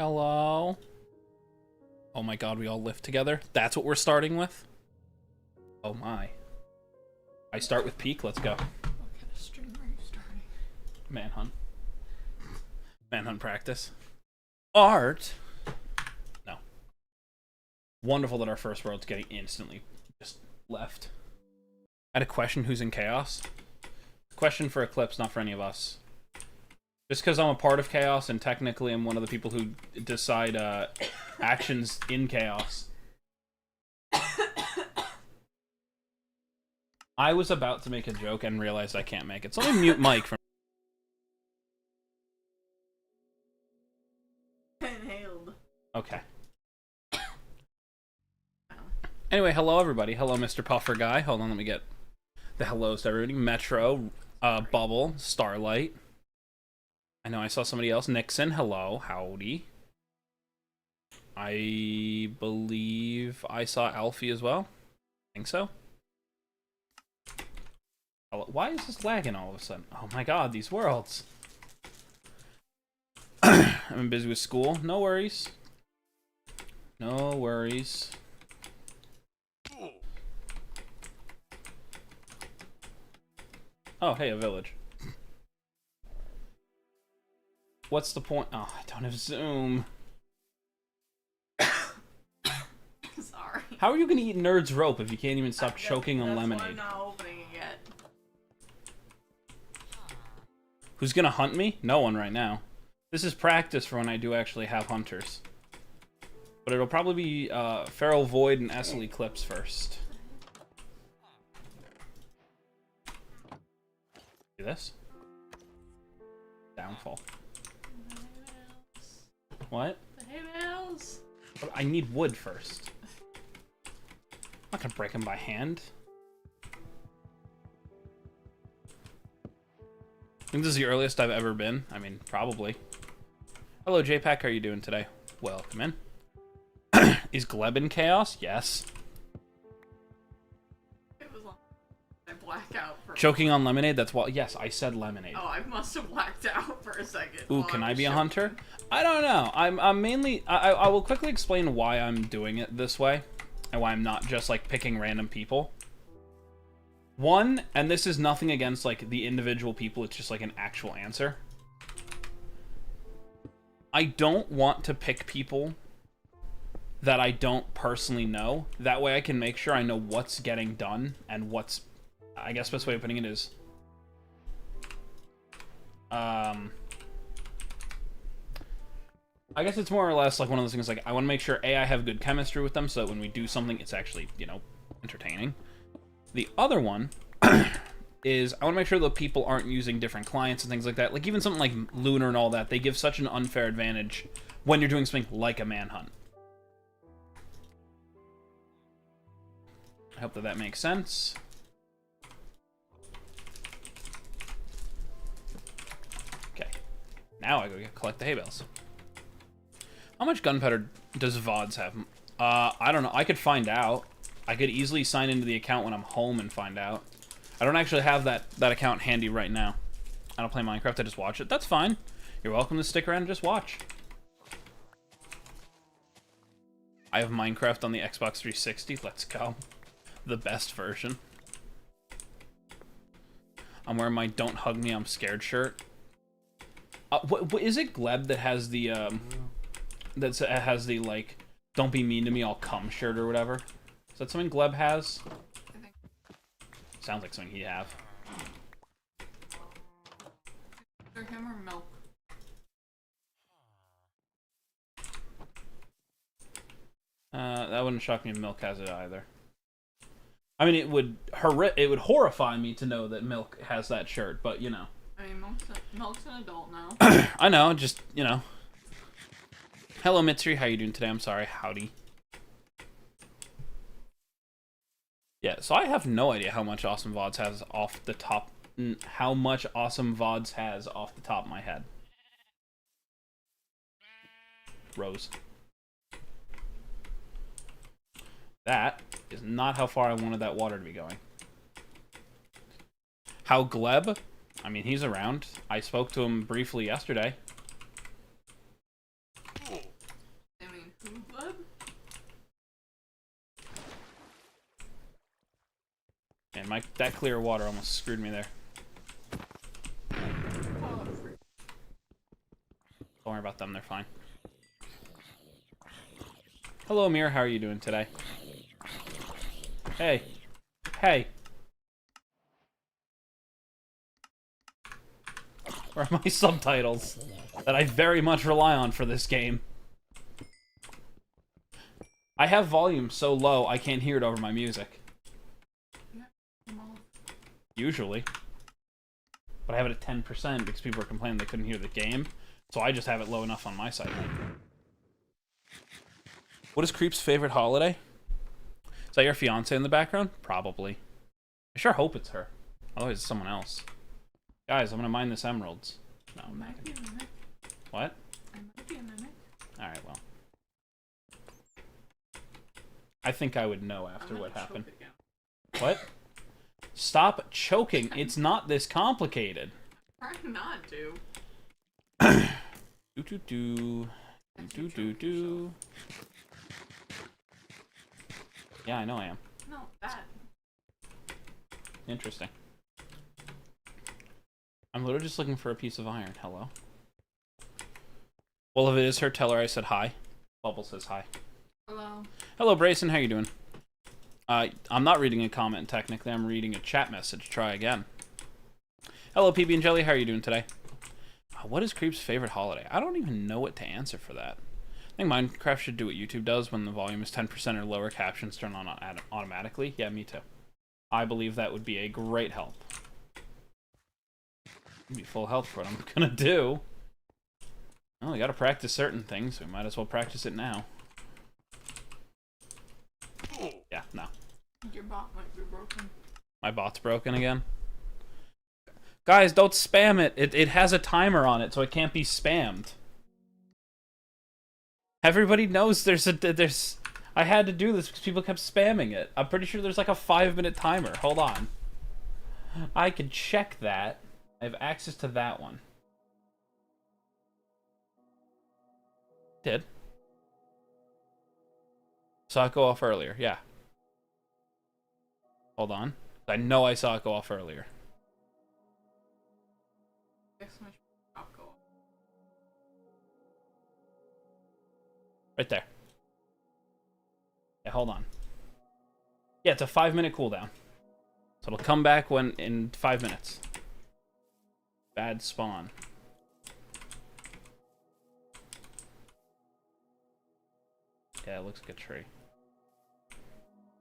Hello? Oh my god, we all live together? That's what we're starting with? Oh my. I start with Peak, let's go. What kind of stream are you starting? Manhunt. Manhunt Practice. Art? No. Wonderful that our first world's getting instantly just left. I had a question, who's in Chaos? Question for Eclipse, not for any of us. Just because I'm a part of Chaos, and technically I'm one of the people who decide actions in Chaos. I was about to make a joke and realized I can't make it. So let me mute Mike from... Inhaled. Okay. Anyway, hello everybody. Hello Mr. Puffer Guy. Hold on, let me get the hellos to everybody. Metro, Bubble, Starlight. I know I saw somebody else. Nixon, hello, howdy. I believe I saw Alfie as well. I think so. Hello. Why is this lagging all of a sudden? Oh my god, these worlds. I've been busy with school. No worries. No worries. Oh, hey, a village. What's the point? Oh, I don't have Zoom. Sorry. How are you gonna eat Nerd's Rope if you can't even stop choking on lemonade? Why I'm not opening it yet. Who's gonna hunt me? No one right now. This is practice for when I do actually have hunters. But it'll probably be Feral Void and Essel Eclipse first. See this? Downfall. What? The hay bales. But I need wood first. I'm not gonna break them by hand. I think this is the earliest I've ever been. I mean, probably. Hello, JPack. How are you doing today? Welcome in. Is Gleb in Chaos? Yes. It was long. I blacked out for. Choking on lemonade? That's what. Yes, I said lemonade. Oh, I must have blacked out for a second. Ooh, can I be a hunter? I don't know. I'm mainly... I will quickly explain why I'm doing it this way. And why I'm not just, like, picking random people. One, and this is nothing against, like, the individual people. It's just, like, an actual answer. I don't want to pick people that I don't personally know. That way I can make sure I know what's getting done and what's... I guess the best way of putting it is... I guess it's more or less like one of those things, like, I want to make sure, A, I have good chemistry with them, so that when we do something, it's actually, you know, entertaining. The other one is, I want to make sure that people aren't using different clients and things like that. Like, even something like Lunar and all that, they give such an unfair advantage when you're doing something like a manhunt. I hope that that makes sense. Okay. Now I go collect the hay bales. How much gunpowder does VODs have? I don't know. I could find out. I could easily sign into the account when I'm home and find out. I don't actually have that account handy right now. I don't play Minecraft, I just watch it. That's fine. You're welcome to stick around and just watch. I have Minecraft on the Xbox 360. Let's go. The best version. I'm wearing my Don't Hug Me, I'm Scared shirt. What is it Gleb that has the, that has the, like, Don't Be Mean to Me, I'll Come shirt or whatever? Is that something Gleb has? I think. Sounds like something he'd have. Either him or Milk. That wouldn't shock me if Milk has it either. I mean, it would horrify me to know that Milk has that shirt, but, you know. I mean, Milk's an adult now. I know, just, you know. Hello, Mitsuri. How you doing today? I'm sorry. Howdy. Yeah, so I have no idea how much Awesome VODs has off the top... How much Awesome VODs has off the top of my head. Rose. That is not how far I wanted that water to be going. How Gleb? I mean, he's around. I spoke to him briefly yesterday. Man, that clear water almost screwed me there. Don't worry about them, they're fine. Hello, Amir, how are you doing today? Hey. Hey. Where are my subtitles that I very much rely on for this game? I have volume so low I can't hear it over my music. Usually. But I have it at 10% because people were complaining they couldn't hear the game. So I just have it low enough on my side. What is Creep's favorite holiday? Is that your fiance in the background? Probably. I sure hope it's her. Otherwise it's someone else. Guys, I'm gonna mine this emeralds. No, I'm not gonna. What? I might be a mimic. Alright, well. I think I would know after what happened. What? Stop choking. It's not this complicated. Trying not to. Do. Yeah, I know I am. No, that. Interesting. I'm literally just looking for a piece of iron. Hello? Well, if it is her, tell her I said hi. Bubble says hi. Hello. Hello, Brayson. How you doing? I'm not reading a comment, technically. I'm reading a chat message. Try again. Hello, PB and Jelly. How are you doing today? What is Creep's favorite holiday? I don't even know what to answer for that. I think Minecraft should do what YouTube does when the volume is 10% or lower, captions turn on automatically. Yeah, me too. I believe that would be a great help. Be full health for what I'm gonna do. Well, we gotta practice certain things, so we might as well practice it now. Yeah, no. Your bot might be broken. My bot's broken again. Guys, don't spam it. It has a timer on it, so it can't be spammed. Everybody knows there's. I had to do this because people kept spamming it. I'm pretty sure there's like a 5-minute timer. Hold on. I can check that. I have access to that one. Did. Saw it go off earlier. Yeah. Hold on. I know I saw it go off earlier. Right there. Yeah, hold on. Yeah, it's a 5-minute cooldown. So it'll come back in 5 minutes. Bad spawn. Yeah, it looks like a tree.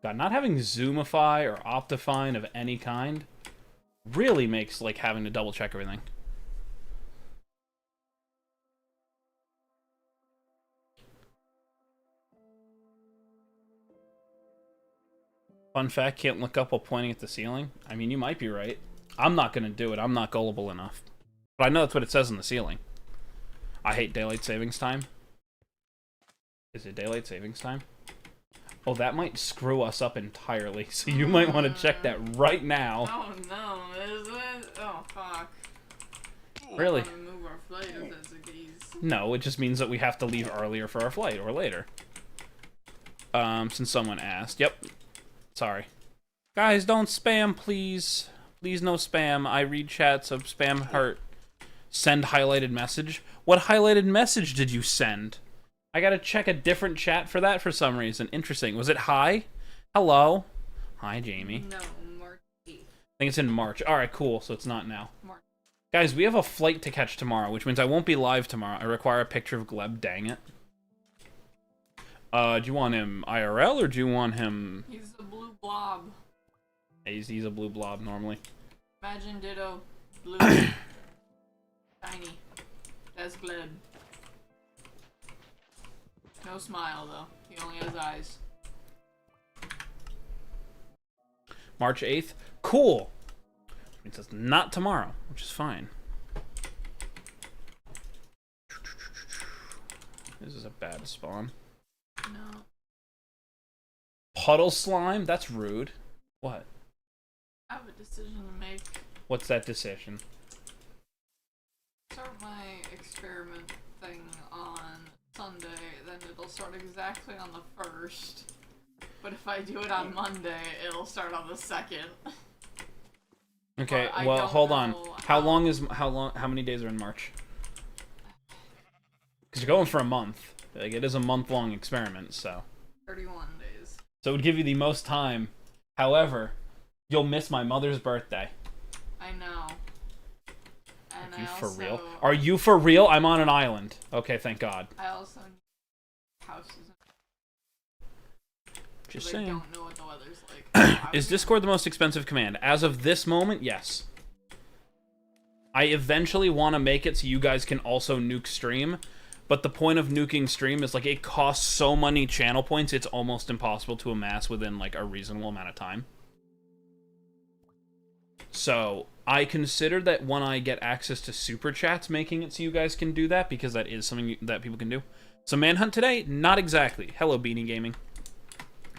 God, not having Zoomify or Optifine of any kind really makes like having to double check everything. Fun fact, can't look up while pointing at the ceiling. I mean, you might be right. I'm not going to do it. I'm not gullible enough. But I know that's what it says on the ceiling. I hate daylight savings time. Is it daylight savings time? Oh, that might screw us up entirely. So you might want to check that right now. Oh no, is it? Oh fuck. Really? I want to move our flight if that's the case. No, it just means that we have to leave earlier for our flight or later. Since someone asked. Yep. Sorry. Guys, don't spam, please. Please no spam. I read chats of spam hurt. Send highlighted message. What highlighted message did you send? I gotta check a different chat for that for some reason. Interesting. Was it hi? Hello? Hi, Jamie. No, March 8th. I think it's in March. Alright, cool. So it's not now. March. Guys, we have a flight to catch tomorrow, which means I won't be live tomorrow. I require a picture of Gleb. Dang it. Do you want him IRL or do you want him... He's a blue blob. He's a blue blob normally. Imagine Ditto. Blue. Tiny. That's Gleb. No smile, though. He only has eyes. March 8th? Cool! It says not tomorrow, which is fine. This is a bad spawn. No. Puddle slime? That's rude. What? I have a decision to make. What's that decision? Start my experiment thing on Sunday, then it'll start exactly on the 1st. But if I do it on Monday, it'll start on the 2nd. Okay, But I well, don't hold on. know How many days are in March? Because you're going for a month. Like, it is a month-long experiment, so. 31 days. So it would give you the most time. However, you'll miss my mother's birthday. I know. And Are you I for also, real? Are you for real? I'm on an island. Okay, thank God. I also need houses. Just I saying. don't know what the weather's like. Is Discord the most expensive command? As of this moment, yes. I eventually want to make it so you guys can also nuke stream, but the point of nuking stream is, like, it costs so many channel points, it's almost impossible to amass within, like, a reasonable amount of time. So, I consider that when I get access to super chats, making it so you guys can do that, because that is something that people can do. So, Manhunt today? Not exactly. Hello, Beanie Gaming.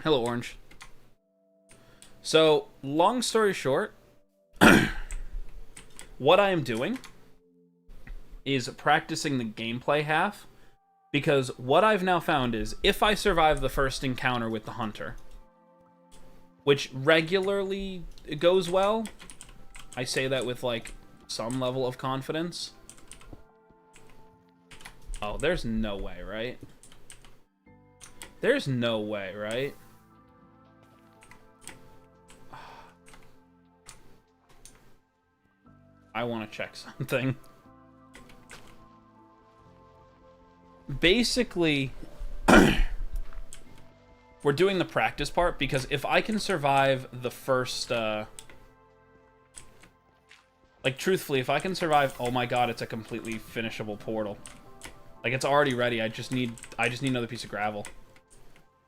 Hello, Orange. So, long story short, what I am doing is practicing the gameplay half, because what I've now found is, if I survive the first encounter with the hunter, which regularly goes well, I say that with, like, some level of confidence. Oh, there's no way, right? There's no way, right? I want to check something. Basically, we're doing the practice part, because if I can survive the first, like, truthfully, if I can survive... Oh my god, it's a completely finishable portal. Like, it's already ready, I just need another piece of gravel.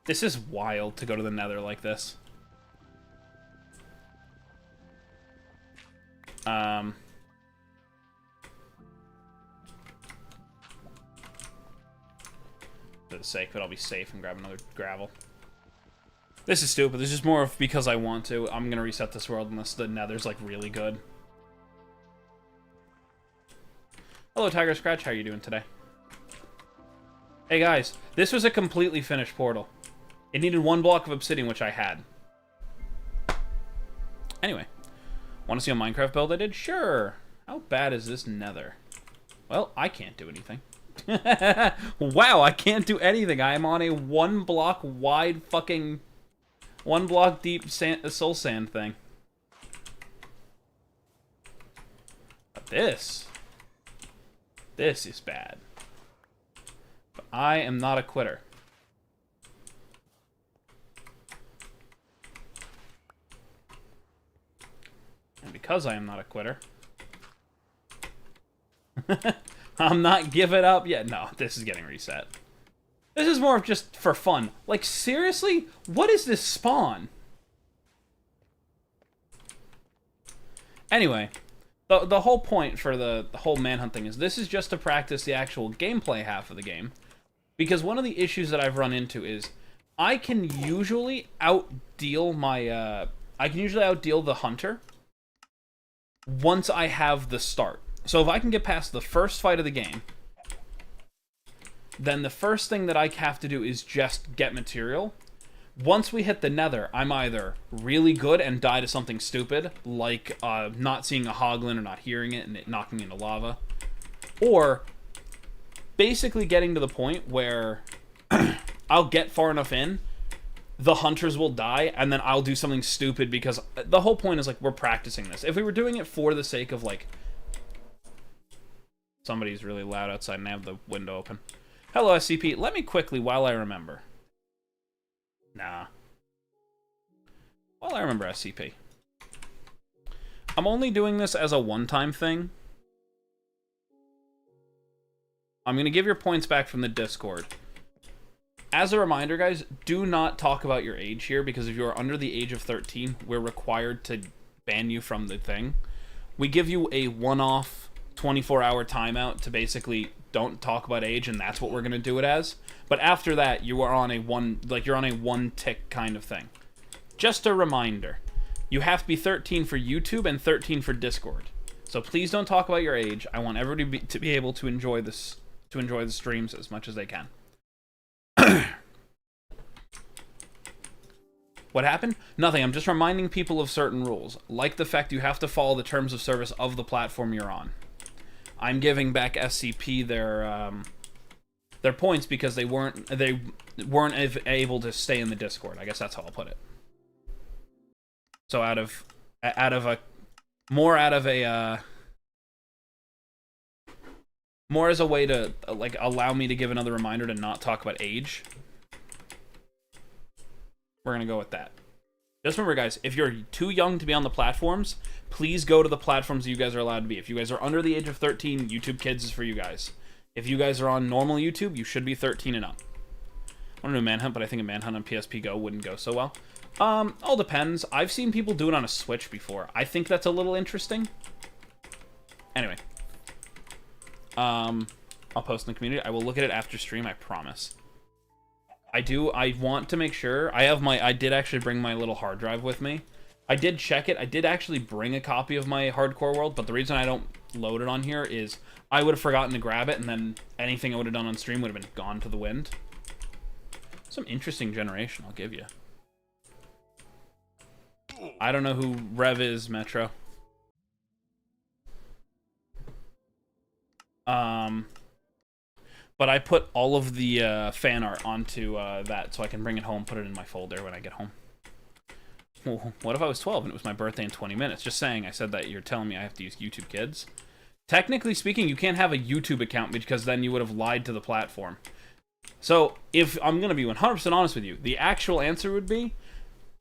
This is wild to go to the nether like this. For the sake, but I'll be safe and grab another gravel. This is stupid. This is more of because I want to. I'm gonna reset this world unless the nether's, like, really good. Hello, Tiger Scratch. How are you doing today? Hey, guys. This was a completely finished portal. It needed 1 block of obsidian, which I had. Anyway. Want to see a Minecraft build I did? Sure. How bad is this nether? Well, I can't do anything. Wow, I can't do anything. I am on a 1 block wide fucking 1 block deep soul sand thing. But this is bad. But I am not a quitter. And because I am not a quitter, I'm not giving up yet. No, this is getting reset. This is more of just for fun. Like, seriously? What is this spawn? Anyway, the whole point for the whole manhunt thing is this is just to practice the actual gameplay half of the game. Because one of the issues that I've run into is I can usually outdeal my, the hunter once I have the start. So if I can get past the first fight of the game, then the first thing that I have to do is just get material. Once we hit the nether, I'm either really good and die to something stupid, like not seeing a hoglin or not hearing it and it knocking me into lava, or basically getting to the point where I'll get far enough in, the hunters will die, and then I'll do something stupid, because the whole point is, like, we're practicing this. If we were doing it for the sake of, like... Somebody's really loud outside and I have the window open. Hello, SCP. Let me quickly, while I remember. Nah. While I remember, SCP. I'm only doing this as a one-time thing. I'm going to give your points back from the Discord. As a reminder, guys, do not talk about your age here, because if you are under the age of 13, we're required to ban you from the thing. We give you a one-off 24-hour timeout to basically don't talk about age, and that's what we're going to do it as. But after that, you are on a one tick kind of thing. Just a reminder. You have to be 13 for YouTube and 13 for Discord. So please don't talk about your age. I want everybody to be able to enjoy this, to enjoy the streams as much as they can. What happened? Nothing. I'm just reminding people of certain rules, like the fact you have to follow the terms of service of the platform you're on. I'm giving back SCP their points because they weren't able to stay in the Discord. I guess that's how I'll put it. So more as a way to like allow me to give another reminder to not talk about age. We're gonna go with that. Just remember, guys, if you're too young to be on the platforms, please go to the platforms you guys are allowed to be. If you guys are under the age of 13, YouTube Kids is for you guys. If you guys are on normal YouTube, you should be 13 and up. I don't know Manhunt, but I think a Manhunt on PSP Go wouldn't go so well. All depends. I've seen people do it on a Switch before. I think that's a little interesting. Anyway. I'll post in the community. I will look at it after stream, I promise. I want to make sure. I did actually bring my little hard drive with me. I did check it. I did actually bring a copy of my Hardcore World, but the reason I don't load it on here is I would have forgotten to grab it, and then anything I would have done on stream would have been gone to the wind. Some interesting generation, I'll give you. I don't know who Rev is, Metro. But I put all of the fan art onto that so I can bring it home, put it in my folder when I get home. Well, what if I was 12 and it was my birthday in 20 minutes? Just saying, I said that you're telling me I have to use YouTube Kids. Technically speaking, you can't have a YouTube account because then you would have lied to the platform. So, if I'm going to be 100% honest with you, the actual answer would be,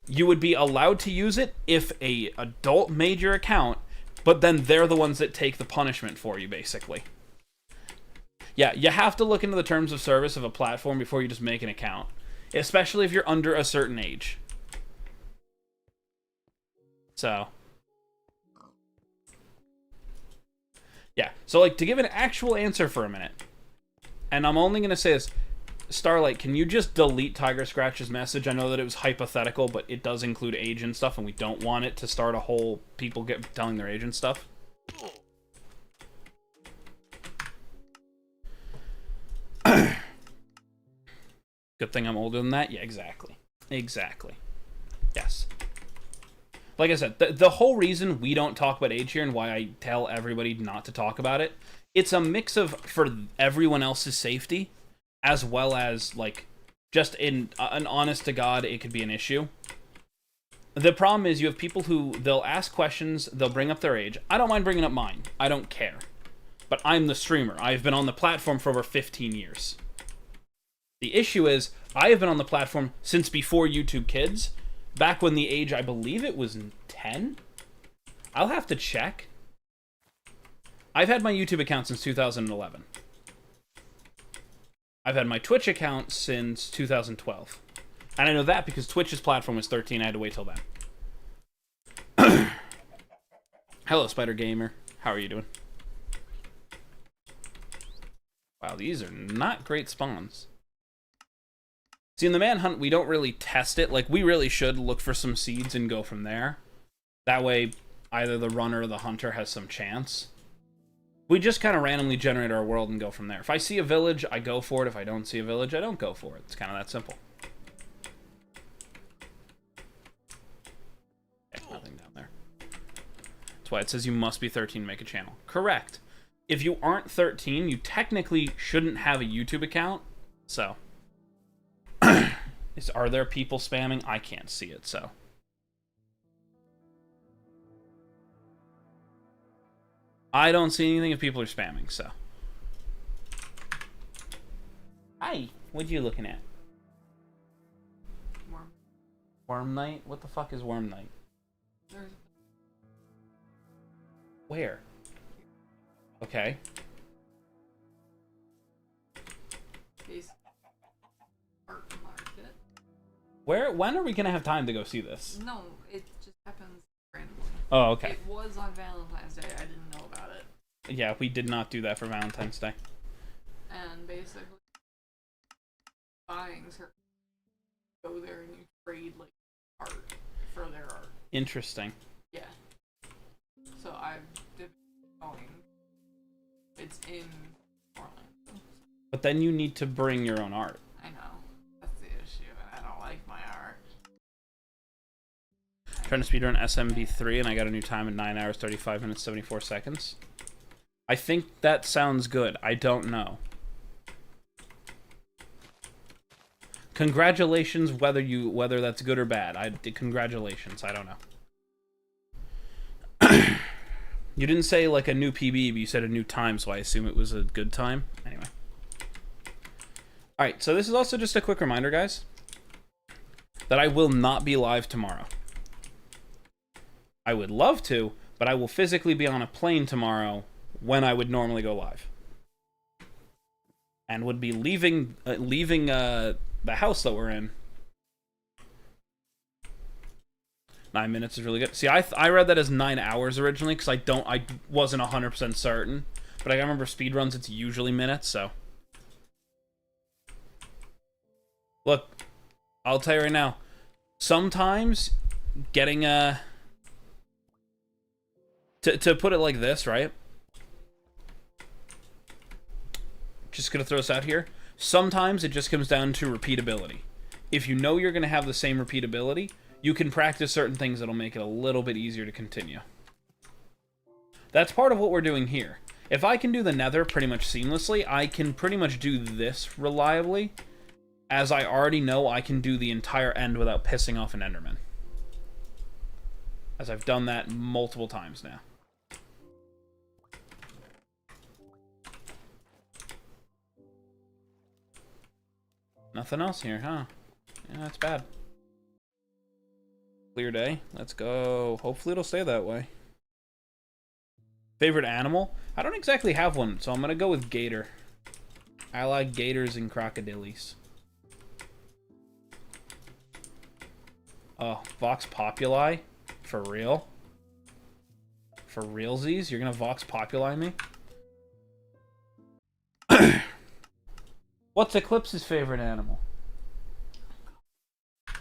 you would be allowed to use it if a adult made your account, but then they're the ones that take the punishment for you, basically. Yeah, you have to look into the terms of service of a platform before you just make an account. Especially if you're under a certain age. So. Yeah, so like to give an actual answer for a minute. And I'm only going to say this. Starlight, can you just delete Tiger Scratch's message? I know that it was hypothetical, but it does include age and stuff, and we don't want it to start a whole people telling their age and stuff. Good thing I'm older than that? Yeah, exactly. Exactly. Yes. Like I said, the whole reason we don't talk about age here and why I tell everybody not to talk about it, it's a mix of for everyone else's safety, as well as, like, just in an honest to God, it could be an issue. The problem is you have people who, they'll ask questions, they'll bring up their age. I don't mind bringing up mine. I don't care. But I'm the streamer. I've been on the platform for over 15 years. The issue is, I have been on the platform since before YouTube Kids, back when the age, I believe it was 10? I'll have to check. I've had my YouTube account since 2011. I've had my Twitch account since 2012. And I know that because Twitch's platform was 13, I had to wait till then. Hello, Spider Gamer. How are you doing? Wow, these are not great spawns. See, in the Manhunt, we don't really test it. Like, we really should look for some seeds and go from there. That way, either the runner or the hunter has some chance. We just kind of randomly generate our world and go from there. If I see a village, I go for it. If I don't see a village, I don't go for it. It's kind of that simple. Okay, nothing down there. That's why it says you must be 13 to make a channel. Correct. If you aren't 13, you technically shouldn't have a YouTube account. So... Are there people spamming? I can't see it, so. I don't see anything if people are spamming, so. Hi, what you looking at? Worm. Worm Night? What the fuck is Worm Night? There's... Where? Okay. Peace. Art market. Where? When are we gonna have time to go see this? No, it just happens randomly. Oh, okay. It was on Valentine's Day. I didn't know about it. Yeah, we did not do that for Valentine's Day. And basically, buying certain go there and you trade like art for their art. Interesting. Yeah. So I've been going. It's in Orlando. But then you need to bring your own art. I know. That's the issue. I don't like my art. Trying to speedrun SMB3 and I got a new time in 9 hours, 35 minutes, 74 seconds. I think that sounds good. I don't know. Congratulations, whether that's good or bad. Congratulations. I don't know. You didn't say like a new PB, but you said a new time, so I assume it was a good time. Anyway. Alright, so this is also just a quick reminder, guys, that I will not be live tomorrow. I would love to, but I will physically be on a plane tomorrow when I would normally go live. And would be leaving the house that we're in. 9 minutes is really good. See, I read that as 9 hours originally because I wasn't 100% certain, but I remember speedruns it's usually minutes. So look, I'll tell you right now. Sometimes getting to put it like this, right? Just gonna throw this out here. Sometimes it just comes down to repeatability. If you know you're gonna have the same repeatability, you can practice certain things that'll make it a little bit easier to continue. That's part of what we're doing here. If I can do the nether pretty much seamlessly, I can pretty much do this reliably, as I already know I can do the entire end without pissing off an enderman. As I've done that multiple times now. Nothing else here, huh? Yeah, that's bad. Clear day. Let's go. Hopefully it'll stay that way. Favorite animal? I don't exactly have one, so I'm gonna go with gator. I like gators and crocodiles. Oh, Vox Populi? For real? For realsies? You're gonna Vox Populi me? What's Eclipse's favorite animal? Do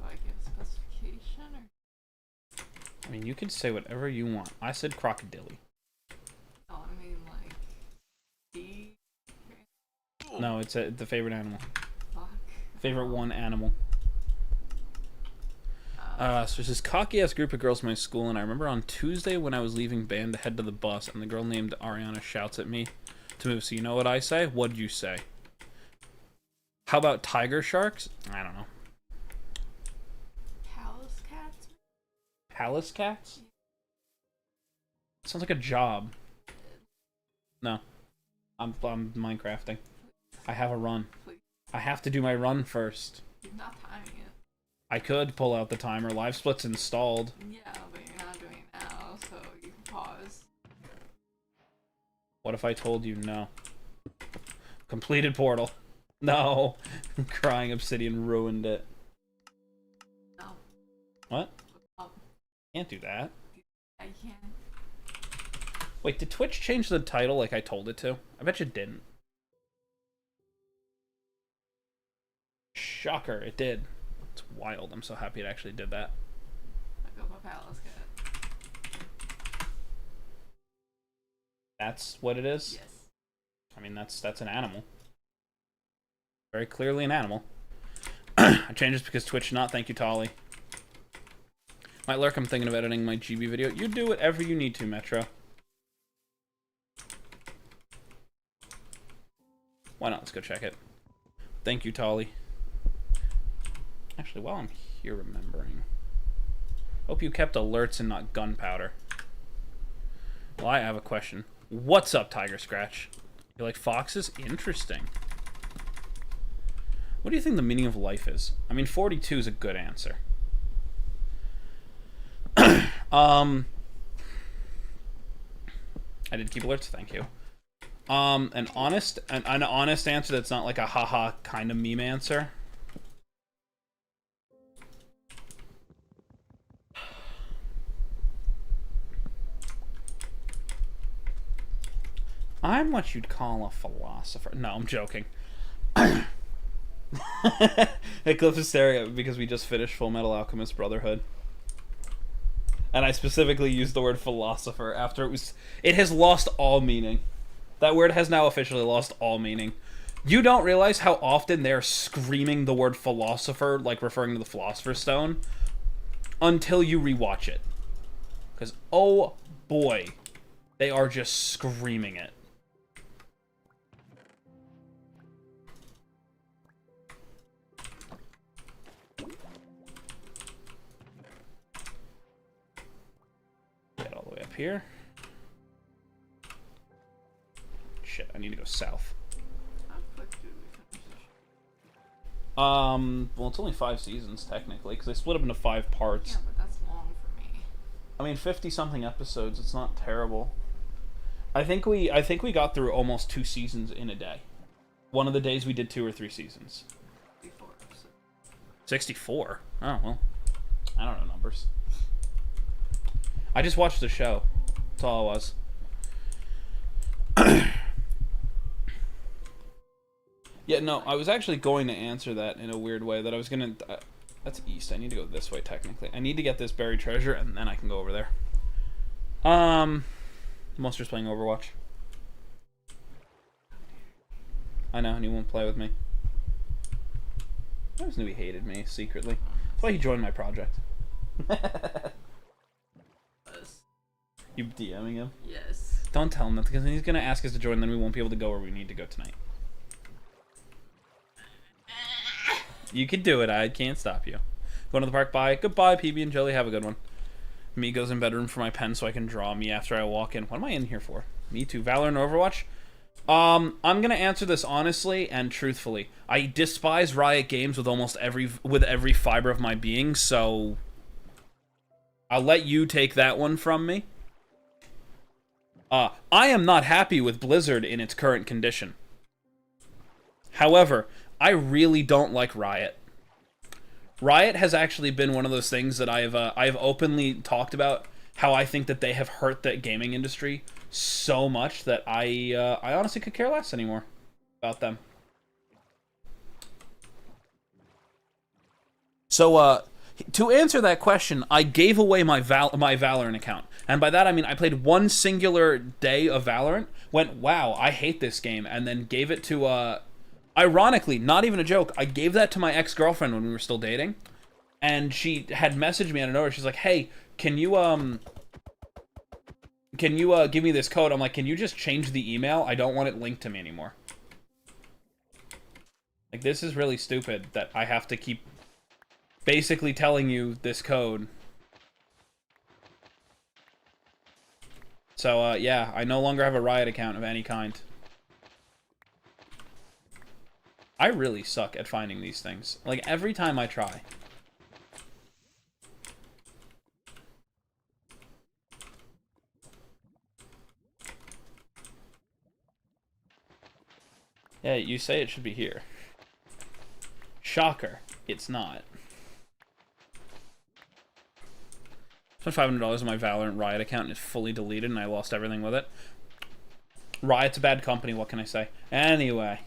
I give specification or? I mean, you can say whatever you want. I said crocodile. Oh, I mean like the. No, it's the favorite animal. Fuck. Favorite one animal. So there's this cocky-ass group of girls in my school, and I remember on Tuesday when I was leaving band to head to the bus, and the girl named Ariana shouts at me to move. So you know what I say? What'd you say? How about tiger sharks? I don't know. Palace cats? Palace cats? Sounds like a job. No. I'm Minecrafting. I have a run. Please. I have to do my run first. You're not timing it. I could pull out the timer. Live split's installed. Yeah, but you're not doing it now, so you can pause. What if I told you no? Completed portal. No. Crying Obsidian ruined it. No. What? Oh, Can't do that. I can. Wait, did Twitch change the title like I told it to? I bet you it didn't. Shocker, it did. It's wild. I'm so happy it actually did that. I go for Palace cat. That's what it is? Yes. I mean, that's an animal. Very clearly an animal. I changed this because Twitch not. Thank you, Tolly. Might lurk, I'm thinking of editing my GB video. You do whatever you need to, Metro. Why not? Let's go check it. Thank you, Tolly. Actually, while I'm here remembering. Hope you kept alerts and not gunpowder. Well, I have a question. What's up, Tiger Scratch? You like foxes? Interesting. What do you think the meaning of life is? I mean, 42 is a good answer. I did keep alerts, thank you. An honest answer that's not like a haha kind of meme answer. I'm what you'd call a philosopher. No, I'm joking. Eclipse is staring at me because we just finished Full Metal Alchemist Brotherhood. And I specifically used the word philosopher after it has lost all meaning. That word has now officially lost all meaning. You don't realize how often they're screaming the word philosopher, like referring to the Philosopher's Stone, until you rewatch it. Because, oh boy, they are just screaming it. Get all the way up here. Shit, I need to go south. How quick do we finish this? Well, it's only 5 seasons, technically, because they split up into 5 parts. Yeah, but that's long for me. I mean, 50-something episodes, it's not terrible. I think we got through almost 2 seasons in a day. One of the days we did 2 or 3 seasons. 64 episodes. 64? Oh, well. I don't know numbers. I just watched the show. That's all it was. Yeah, no, I was actually going to answer that in a weird way. That I was going to... that's east. I need to go this way, technically. I need to get this buried treasure, and then I can go over there. Monster's playing Overwatch. I know, and he won't play with me. I always knew he hated me, secretly. That's why he joined my project. Yes. You DMing him? Yes. Don't tell him that, because he's going to ask us to join, and then we won't be able to go where we need to go tonight. You can do it, I can't stop you. Going to the park, bye. Goodbye, PB and Jelly, have a good one. Me goes in bedroom for my pen so I can draw me after I walk in. What am I in here for? Me too. Valorant or Overwatch? I'm gonna answer this honestly and truthfully. I despise Riot Games with every fiber of my being, so I'll let you take that one from me. I am not happy with Blizzard in its current condition. However, I really don't like Riot. Riot has actually been one of those things that I've openly talked about, how I think that they have hurt the gaming industry so much that I honestly could care less anymore about them. So to answer that question, I gave away my Valorant account, and by that I mean I played one singular day of Valorant, went wow I hate this game, and then gave it to ironically, not even a joke, I gave that to my ex-girlfriend when we were still dating, and she had messaged me out of nowhere. She's like, hey, can you give me this code? I'm like, can you just change the email? I don't want it linked to me anymore. Like, this is really stupid that I have to keep basically telling you this code. So, yeah, I no longer have a Riot account of any kind. I really suck at finding these things. Like, every time I try. Yeah, you say it should be here. Shocker. It's not. Spent $500 on my Valorant Riot account and it's fully deleted and I lost everything with it. Riot's a bad company, what can I say? Anyway.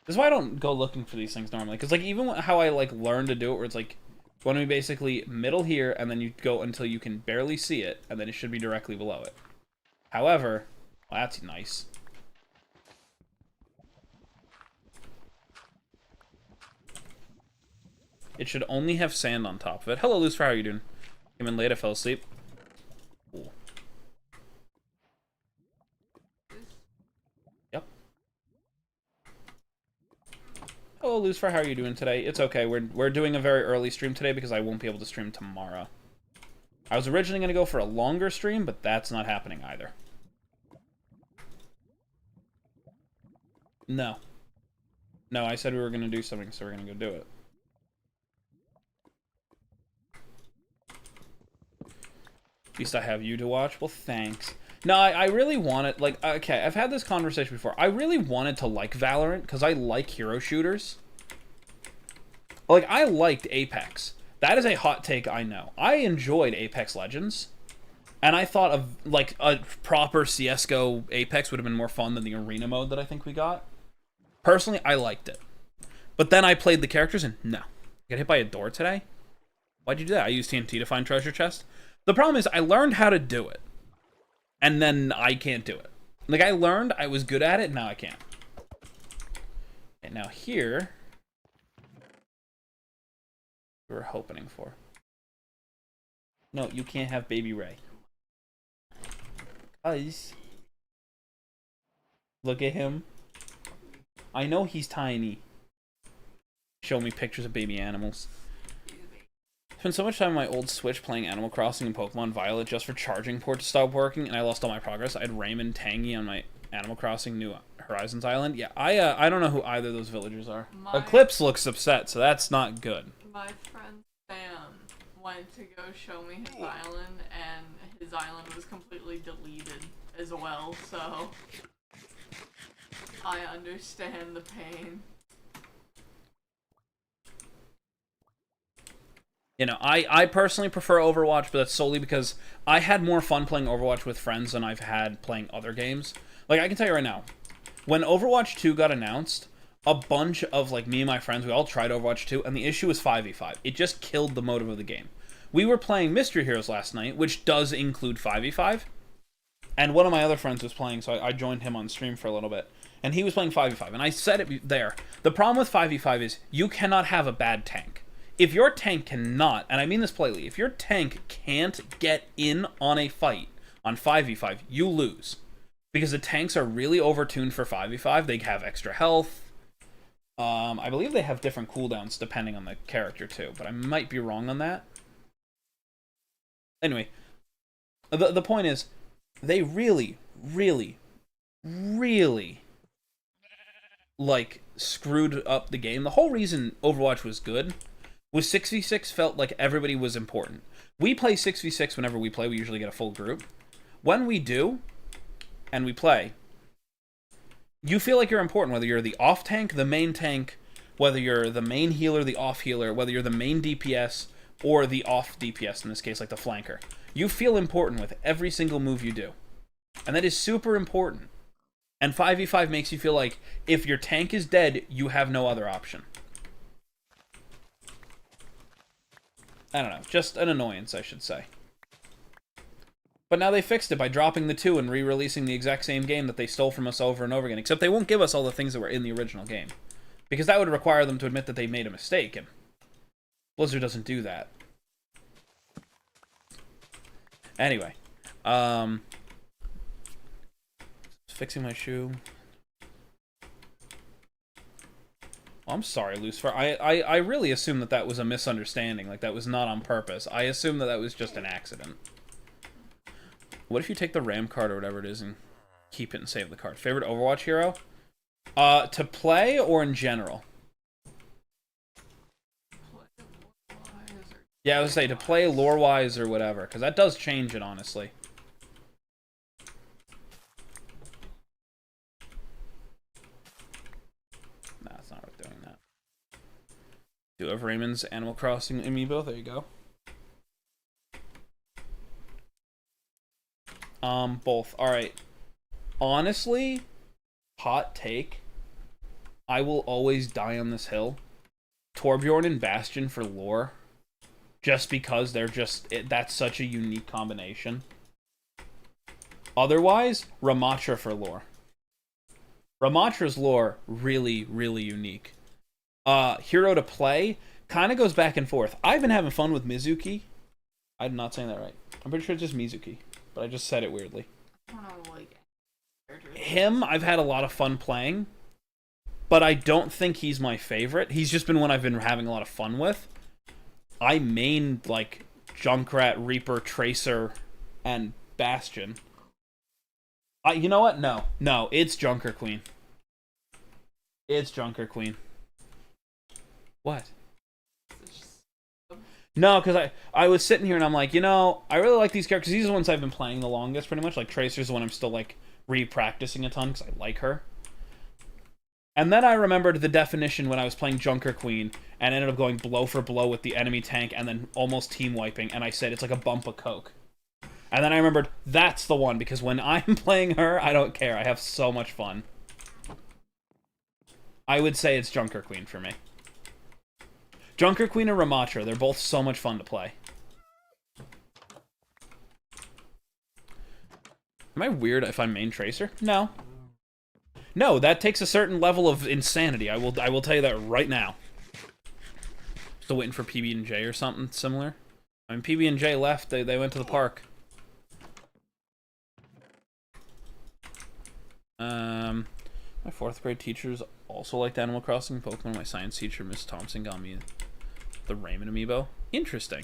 This is why I don't go looking for these things normally. Because, like, even how I, like, learn to do it, where it's, like, you want to be basically middle here, and then you go until you can barely see it, and then it should be directly below it. However, well, that's nice. It should only have sand on top of it. Hello, Lucifer, how are you doing? Came in late, I fell asleep. Cool. Yep. Hello, Lucifer, how are you doing today? It's okay, we're doing a very early stream today because I won't be able to stream tomorrow. I was originally going to go for a longer stream, but that's not happening either. No. No, I said we were going to do something, so we're going to go do it. At least I have you to watch. Well, thanks. No, I really wanted, like, okay, I've had this conversation before. I really wanted to like Valorant, because I like hero shooters. Like, I liked Apex. That is a hot take, I know. I enjoyed Apex Legends. And I thought of, like, a proper CSGO Apex would have been more fun than the arena mode that I think we got. Personally, I liked it. But then I played the characters and, no. Got hit by a door today? Why'd you do that? I used TNT to find treasure chest. The problem is, I learned how to do it. And then I can't do it. Like, I learned I was good at it, now I can't. And now here... we were hoping for. No, you can't have Baby Ray. Guys. Look at him. I know he's tiny. Show me pictures of baby animals. Spent so much time on my old Switch playing Animal Crossing and Pokemon Violet just for charging port to stop working, and I lost all my progress. I had Raymond Tangy on my Animal Crossing New Horizons Island. Yeah, I don't know who either of those villagers are. Eclipse looks upset, so that's not good. My friend Sam went to go show me his island, and his island was completely deleted as well, so I understand the pain. You know, I personally prefer Overwatch, but that's solely because I had more fun playing Overwatch with friends than I've had playing other games. Like, I can tell you right now, when Overwatch 2 got announced, a bunch of, like, me and my friends, we all tried Overwatch 2, and the issue was 5v5. It just killed the motive of the game. We were playing Mystery Heroes last night, which does include 5v5, and one of my other friends was playing, so I joined him on stream for a little bit, and he was playing 5v5, and I said it there. The problem with 5v5 is you cannot have a bad tank. If your tank cannot, and I mean this politely, if your tank can't get in on a fight on 5v5, you lose. Because the tanks are really overtuned for 5v5. They have extra health. I believe they have different cooldowns depending on the character too, but I might be wrong on that. Anyway, the point is, they really, like, screwed up the game. The whole reason Overwatch was good was 6v6 felt like everybody was important. We play 6v6 whenever we play. We usually get a full group. When we do, and we play, you feel like you're important, whether you're the off tank, the main tank, whether you're the main healer, the off healer, whether you're the main DPS, or the off DPS, in this case, like the flanker. You feel important with every single move you do. And that is super important. And 5v5 makes you feel like if your tank is dead, you have no other option. I don't know, just an annoyance, I should say. But now they fixed it by dropping the 2 and re-releasing the exact same game that they stole from us over and over again, except they won't give us all the things that were in the original game. Because that would require them to admit that they made a mistake, and Blizzard doesn't do that. Anyway, fixing my shoe. I'm sorry, Lucifer. I really assume that that was a misunderstanding. Like, that was not on purpose. I assume that that was just an accident. What if you take the RAM card or whatever it is and keep it and save the card? Favorite Overwatch hero? To play or in general? Yeah, I was gonna say, to play lore-wise or whatever, because that does change it, honestly. Nah, it's not worth doing that. Do have Raymond's Animal Crossing amiibo. There you go. Both. Alright. Honestly, hot take, I will always die on this hill. Torbjorn and Bastion for lore. Just because they're just... that's such a unique combination. Otherwise, Ramatra for lore. Ramatra's lore, really, really unique. Hero to play, kind of goes back and forth. I've been having fun with Mizuki. I'm not saying that right. I'm pretty sure it's just Mizuki. But I just said it weirdly. I don't know, like... Him, I've had a lot of fun playing. But I don't think he's my favorite. He's just been one I've been having a lot of fun with. I mained, like, Junkrat, Reaper, Tracer, and Bastion. You know what? No. No, it's Junker Queen. It's Junker Queen. What? No, because I was sitting here and I'm like, you know, I really like these characters. These are the ones I've been playing the longest, pretty much. Like, Tracer's the one I'm still, like, re-practicing a ton because I like her. And then I remembered the definition when I was playing Junker Queen and ended up going blow for blow with the enemy tank and then almost team wiping, and I said it's like a bump of coke. And then I remembered that's the one, because when I'm playing her, I don't care. I have so much fun. I would say it's Junker Queen for me. Junker Queen or Ramatra, they're both so much fun to play. Am I weird if I'm main Tracer? No. No, that takes a certain level of insanity. I will tell you that right now. Still waiting for PB&J or something similar. I mean, PB&J left. They went to the park. My 4th grade teachers also liked Animal Crossing. Pokemon. My science teacher, Miss Thompson, got me the Raymond amiibo. Interesting.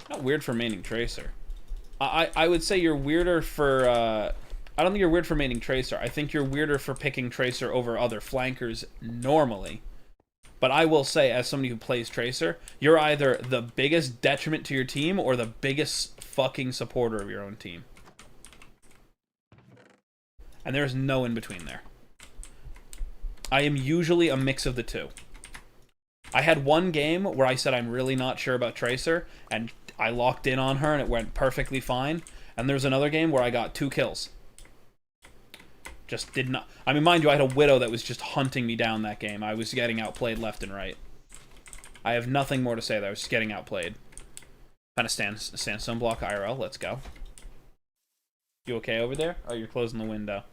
Not weird for maining Tracer. I would say you're weirder for, I don't think you're weird for maining Tracer. I think you're weirder for picking Tracer over other flankers normally. But I will say, as somebody who plays Tracer, you're either the biggest detriment to your team or the biggest fucking supporter of your own team. And there's no in between there. I am usually a mix of the two. I had one game where I said I'm really not sure about Tracer, and I locked in on her and it went perfectly fine. And there's another game where I got 2 kills. Just did not... I mean, mind you, I had a Widow that was just hunting me down that game. I was getting outplayed left and right. I have nothing more to say there. I was just getting outplayed. Kind of sandstone block IRL. Let's go. You okay over there? Oh, you're closing the window.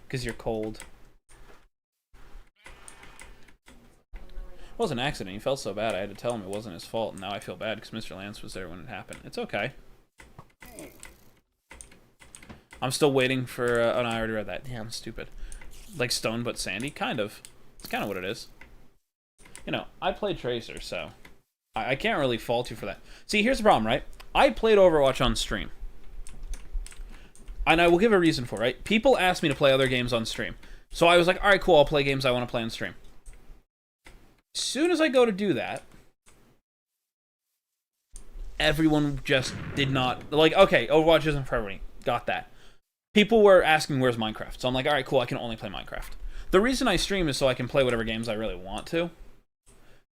Because you're cold. It was an accident. He felt so bad. I had to tell him it wasn't his fault. And now I feel bad because Mr. Lance was there when it happened. It's okay. I'm still waiting for... oh, no, I already read that. Damn, I'm stupid. Like Stone but Sandy? Kind of. It's kind of what it is. You know, I played Tracer, so... I can't really fault you for that. See, here's the problem, right? I played Overwatch on stream. And I will give a reason for it, right? People ask me to play other games on stream. So I was like, alright, cool, I'll play games I want to play on stream. As soon as I go to do that... everyone just did not... like, okay, Overwatch isn't for everybody. Got that. People were asking, where's Minecraft? So I'm like, alright, cool, I can only play Minecraft. The reason I stream is so I can play whatever games I really want to.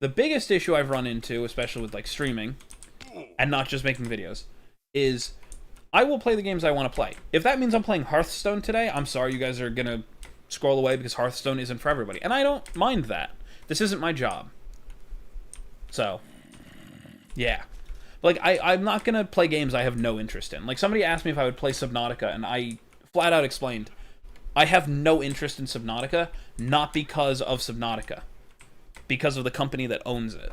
The biggest issue I've run into, especially with, like, streaming, and not just making videos, is I will play the games I want to play. If that means I'm playing Hearthstone today, I'm sorry, you guys are gonna scroll away because Hearthstone isn't for everybody. And I don't mind that. This isn't my job. So, yeah. Like, I'm not gonna play games I have no interest in. Like, somebody asked me if I would play Subnautica, and I flat out explained, I have no interest in Subnautica, not because of Subnautica. Because of the company that owns it.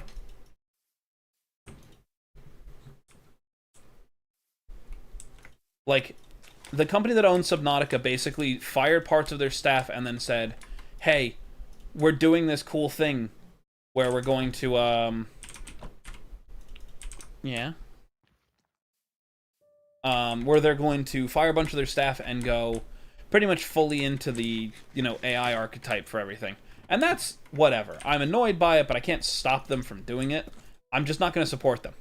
Like, the company that owns Subnautica basically fired parts of their staff and then said, hey, we're doing this cool thing where we're going to, yeah. Where they're going to fire a bunch of their staff and go pretty much fully into the, you know, AI archetype for everything. And that's whatever. I'm annoyed by it, but I can't stop them from doing it. I'm just not going to support them.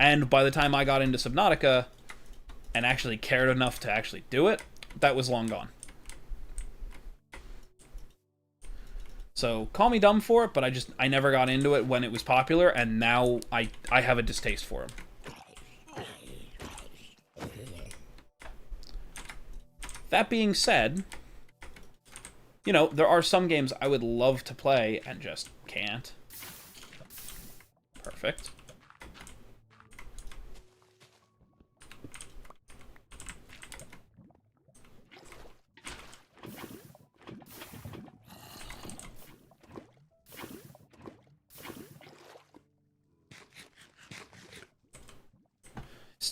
And by the time I got into Subnautica and actually cared enough to actually do it, that was long gone. So, call me dumb for it, but I never got into it when it was popular, and now I have a distaste for him. That being said, you know, there are some games I would love to play and just can't. Perfect.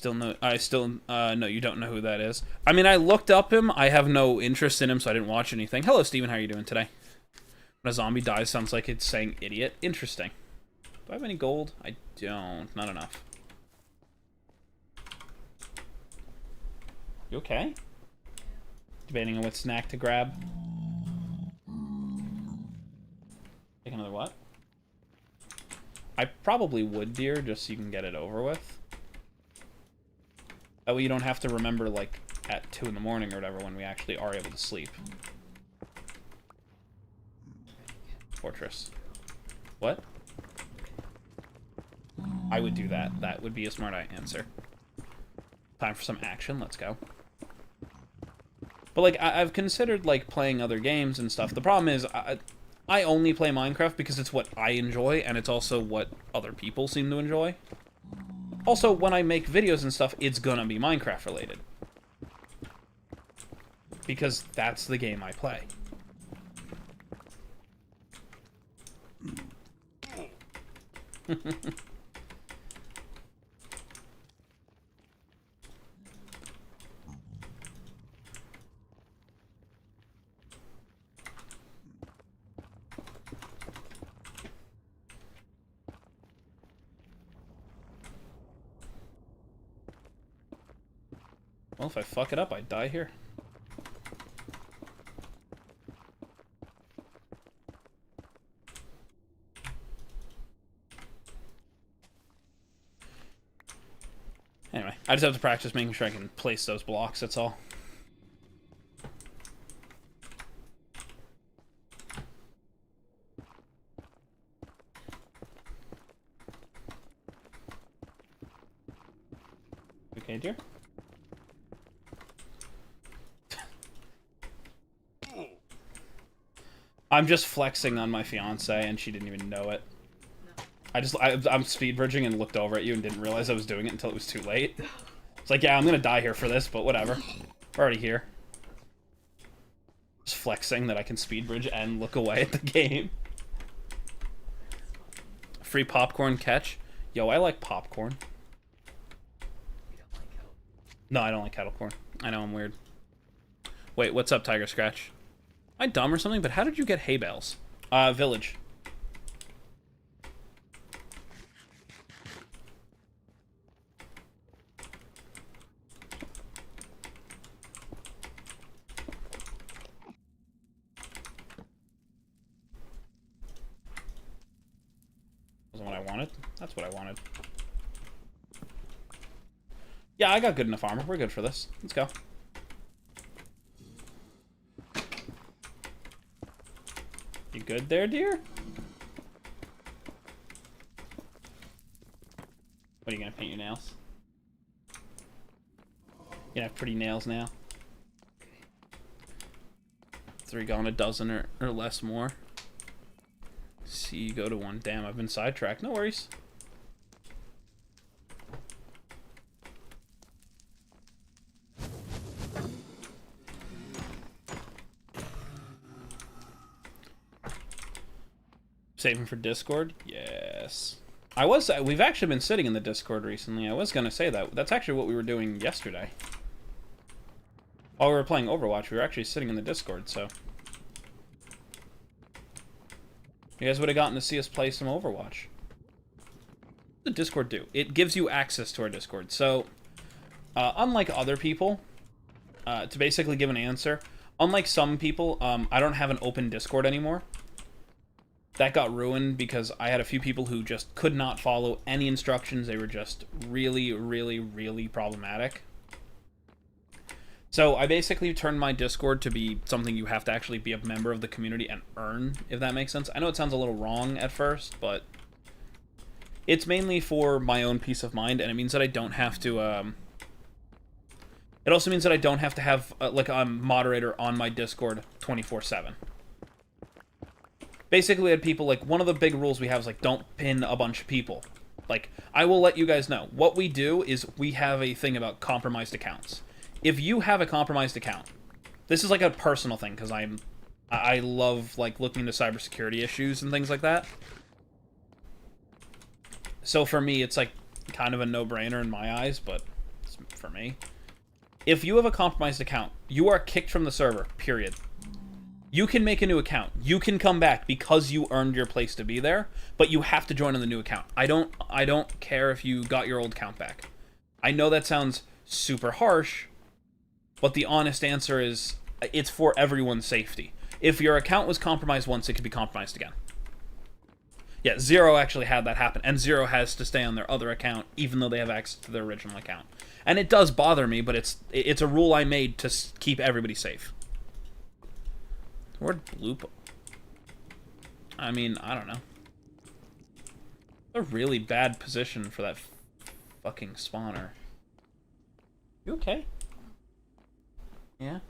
No, you don't know who that is. I mean, I looked up him. I have no interest in him, so I didn't watch anything. Hello, Steven. How are you doing today? When a zombie dies, sounds like it's saying idiot. Interesting. Do I have any gold? I don't. Not enough. You okay? Debating on what snack to grab. Take another what? I probably would, dear, just so you can get it over with. That way you don't have to remember, like, at 2 in the morning or whatever when we actually are able to sleep. Fortress. What? I would do that. That would be a smart answer. Time for some action. Let's go. But, like, I've considered, like, playing other games and stuff. The problem is, I only play Minecraft because it's what I enjoy, and it's also what other people seem to enjoy. Also, when I make videos and stuff, it's gonna be Minecraft related. Because that's the game I play. Well, if I fuck it up, I die here. Anyway, I just have to practice making sure I can place those blocks, that's all. Okay, dear? I'm just flexing on my fiance, and she didn't even know it. I'm speed bridging and looked over at you and didn't realize I was doing it until it was too late. It's like, yeah, I'm gonna die here for this, but whatever. We're already here. Just flexing that I can speed bridge and look away at the game. Free popcorn catch. Yo, I like popcorn. No, I don't like kettle corn. I know I'm weird. Wait, what's up, Tiger Scratch? Am I dumb or something? But how did you get hay bales? Village. Wasn't what I wanted. That's what I wanted. Yeah, I got good enough armor. We're good for this. Let's go. You good there, dear? What, are you gonna paint your nails? You have pretty nails now. 3 gone, a dozen or less more. See, you go to 1. Damn, I've been sidetracked. No worries. Saving for Discord? Yes. We've actually been sitting in the Discord recently. I was gonna say that. That's actually what we were doing yesterday. While we were playing Overwatch, we were actually sitting in the Discord, so. You guys would have gotten to see us play some Overwatch. What does the Discord do? It gives you access to our Discord. So, unlike other people, to basically give an answer, unlike some people, I don't have an open Discord anymore. That got ruined because I had a few people who just could not follow any instructions. They were just really, really, really problematic. So I basically turned my Discord to be something you have to actually be a member of the community and earn, if that makes sense. I know it sounds a little wrong at first, but it's mainly for my own peace of mind, and it means that I don't have to, it also means that I don't have to have, like, a moderator on my Discord 24/7. Basically, we had people, like, one of the big rules we have is, like, don't pin a bunch of people. Like, I will let you guys know. What we do is we have a thing about compromised accounts. If you have a compromised account, this is, like, a personal thing, because I love, like, looking into cybersecurity issues and things like that. So for me, it's, like, kind of a no-brainer in my eyes, but it's for me. If you have a compromised account, you are kicked from the server, period. You can make a new account. You can come back because you earned your place to be there, but you have to join on the new account. I don't care if you got your old account back. I know that sounds super harsh, but the honest answer is it's for everyone's safety. If your account was compromised once, it could be compromised again. Yeah, Zero actually had that happen, and Zero has to stay on their other account even though they have access to their original account. And it does bother me, but it's a rule I made to keep everybody safe. Word bloop. I mean, I don't know. A really bad position for that fucking spawner. You okay? Yeah?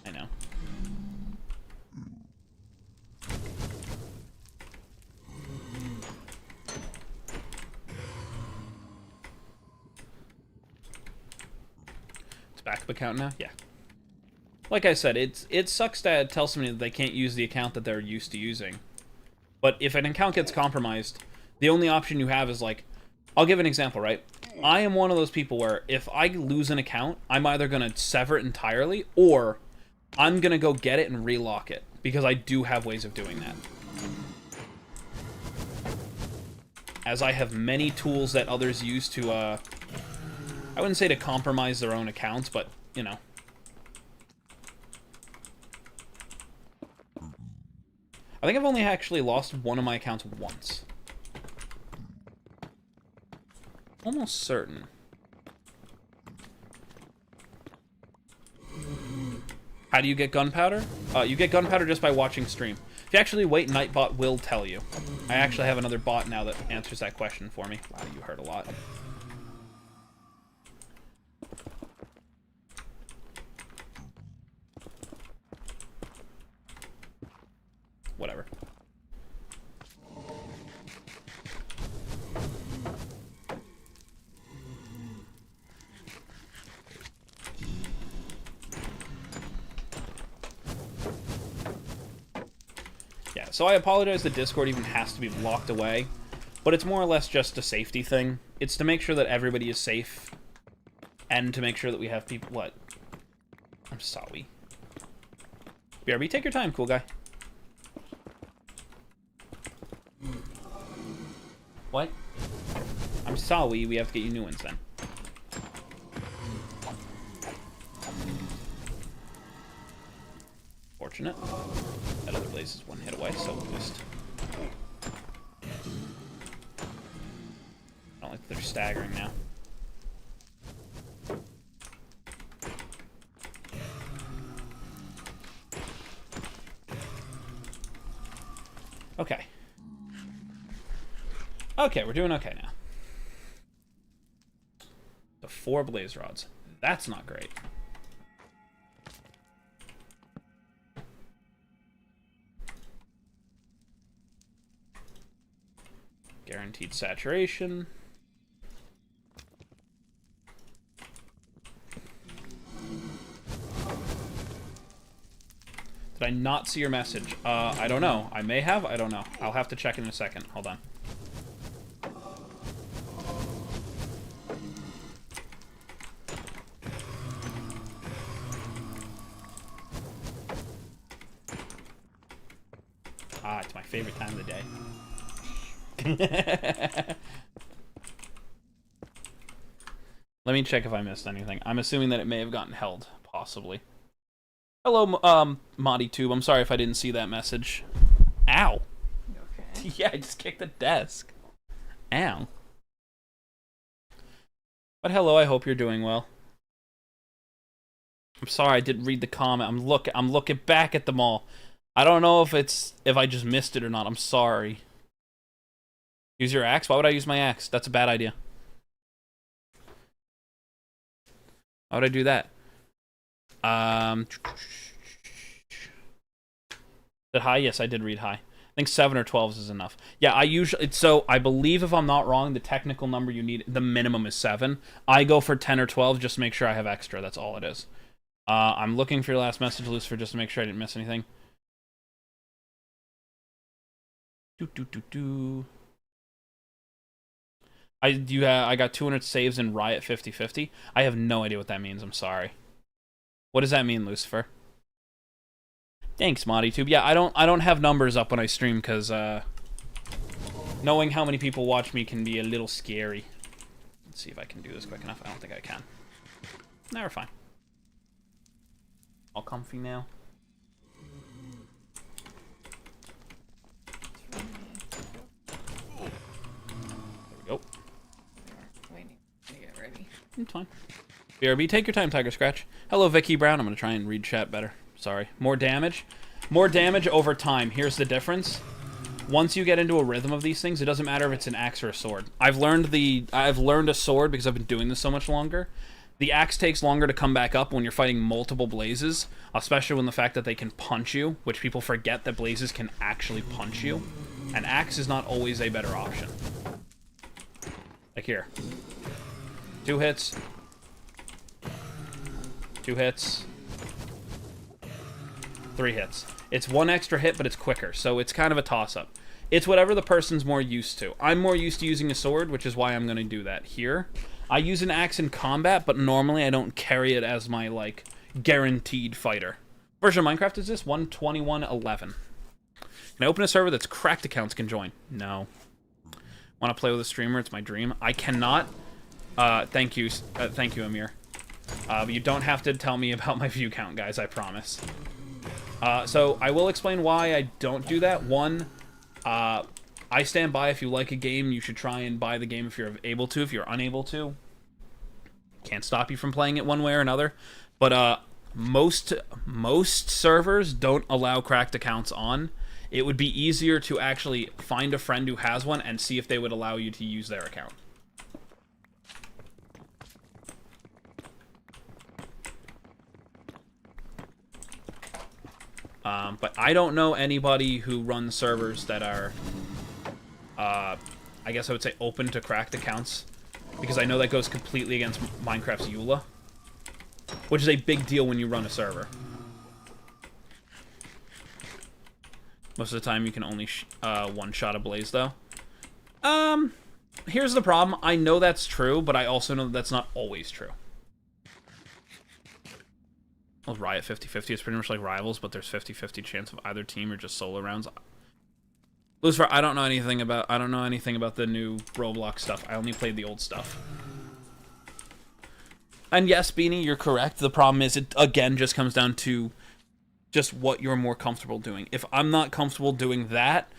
I know. backup account now? Yeah. Like I said, it sucks to tell somebody that they can't use the account that they're used to using. But if an account gets compromised, the only option you have is like, I'll give an example, right? I am one of those people where if I lose an account, I'm either going to sever it entirely or I'm going to go get it and relock it because I do have ways of doing that. As I have many tools that others use to, I wouldn't say to compromise their own accounts, but, you know. I think I've only actually lost one of my accounts once. Almost certain. How do you get gunpowder? You get gunpowder just by watching stream. If you actually wait, Nightbot will tell you. I actually have another bot now that answers that question for me. Wow, you heard a lot. Whatever. Yeah, so I apologize that Discord even has to be locked away, but it's more or less just a safety thing. It's to make sure that everybody is safe, and to make sure that we have people... What? I'm sorry. BRB, take your time, cool guy. What? I'm sorry, we have to get you new ones then. Fortunate. That other blaze is one hit away, so we'll just... I don't like that they're staggering now. Okay. Okay, we're doing okay now. The 4 blaze rods. That's not great. Guaranteed saturation. Did I not see your message? I don't know. I may have. I don't know. I'll have to check in a second. Hold on. Ah, it's my favorite time of the day. Let me check if I missed anything. I'm assuming that it may have gotten held, possibly. Hello, ModiTube. I'm sorry if I didn't see that message. Ow. Okay. Yeah, I just kicked the desk. Ow. But hello, I hope you're doing well. I'm sorry, I didn't read the comment. I'm looking back at them all. I don't know if I just missed it or not. I'm sorry. Use your axe? Why would I use my axe? That's a bad idea. Why would I do that? Did high? Yes, I did read high. I think 7 or 12 is enough. Yeah, I believe if I'm not wrong, the technical number you need, the minimum is 7. I go for 10 or 12 just to make sure I have extra. That's all it is. I'm looking for your last message, Lucifer, just to make sure I didn't miss anything. I got 200 saves in Riot 50/50. I have no idea what that means. I'm sorry. What does that mean, Lucifer? Thanks, ModiTube. Yeah, I don't have numbers up when I stream because knowing how many people watch me can be a little scary. Let's see if I can do this quick enough. I don't think I can. No, we're fine. All comfy now. It's fine. BRB, take your time, Tiger Scratch. Hello, Vicky Brown. I'm going to try and read chat better. Sorry. More damage. More damage over time. Here's the difference. Once you get into a rhythm of these things, it doesn't matter if it's an axe or a sword. I've learned a sword because I've been doing this so much longer. The axe takes longer to come back up when you're fighting multiple blazes, especially when the fact that they can punch you, which people forget that blazes can actually punch you. An axe is not always a better option. Like here. 2 hits. 2 hits. 3 hits. It's 1 extra hit, but it's quicker, so it's kind of a toss-up. It's whatever the person's more used to. I'm more used to using a sword, which is why I'm going to do that here. I use an axe in combat, but normally I don't carry it as my, like, guaranteed fighter. Version of Minecraft is this? 121.11. Can I open a server that's cracked accounts can join? No. Want to play with a streamer? It's my dream. I cannot. Thank you, Amir. But you don't have to tell me about my view count, guys, I promise. So I will explain why I don't do that. One, I stand by if you like a game, you should try and buy the game if you're able to. If you're unable to, can't stop you from playing it one way or another. But most servers don't allow cracked accounts on. It would be easier to actually find a friend who has one and see if they would allow you to use their account. But I don't know anybody who runs servers that are, I guess I would say open to cracked accounts, because I know that goes completely against Minecraft's EULA, which is a big deal when you run a server. Most of the time you can only one-shot a blaze, though. Here's the problem. I know that's true, but I also know that's not always true. Well, Riot 50-50 is pretty much like Rivals, but there's 50-50 chance of either team or just solo rounds. Lucifer, I don't know anything about the new Roblox stuff. I only played the old stuff. And yes, Beanie, you're correct. The problem is it again just comes down to just what you're more comfortable doing. If I'm not comfortable doing that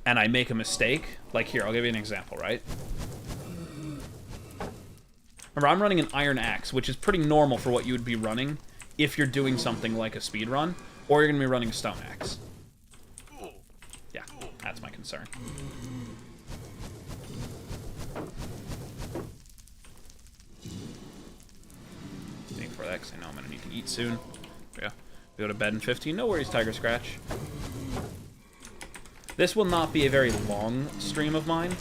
and I make a mistake, like here, I'll give you an example, right? Remember, I'm running an iron axe, which is pretty normal for what you would be running if you're doing something like a speed run, or you're going to be running a stone axe. Yeah, that's my concern. Waiting for that, because I know I'm going to need to eat soon. There we go. Go to bed in 15. No worries, Tiger Scratch. This will not be a very long stream of mine,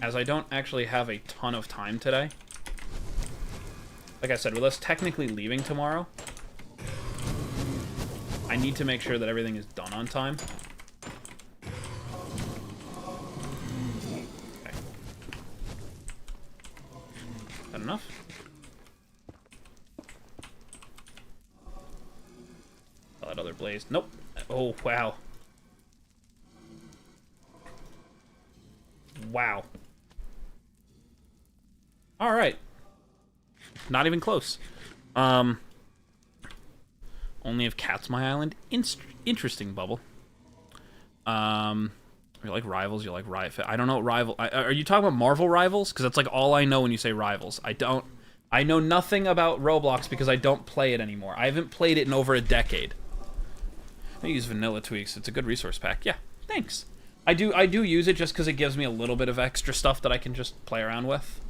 as I don't actually have a ton of time today. Like I said, with us technically leaving tomorrow, I need to make sure that everything is done on time. Okay. Is that enough? Oh, that other blaze. Nope. Oh, wow. Wow. Alright. Not even close. Only if Cat's my island. Interesting, Bubble. You like Rivals, you like Riot Fit. I don't know what Rival... are you talking about Marvel Rivals? Because that's like all I know when you say Rivals. I know nothing about Roblox because I don't play it anymore. I haven't played it in over a decade. I use Vanilla Tweaks. It's a good resource pack. Yeah, thanks. I do use it just because it gives me a little bit of extra stuff that I can just play around with.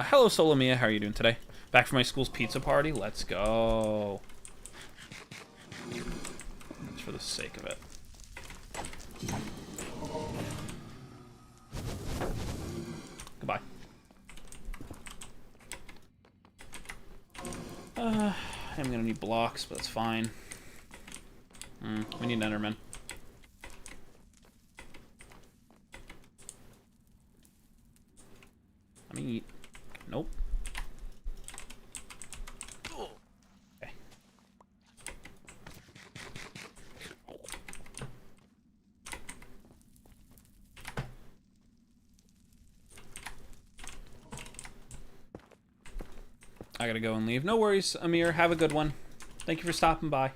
Hello, Solomia. How are you doing today? Back from my school's pizza party? Let's go. Just for the sake of it. Goodbye. I'm gonna need blocks, but that's fine. We need Enderman. Let me eat. Nope. Okay. I gotta go and leave. No worries, Amir. Have a good one. Thank you for stopping by.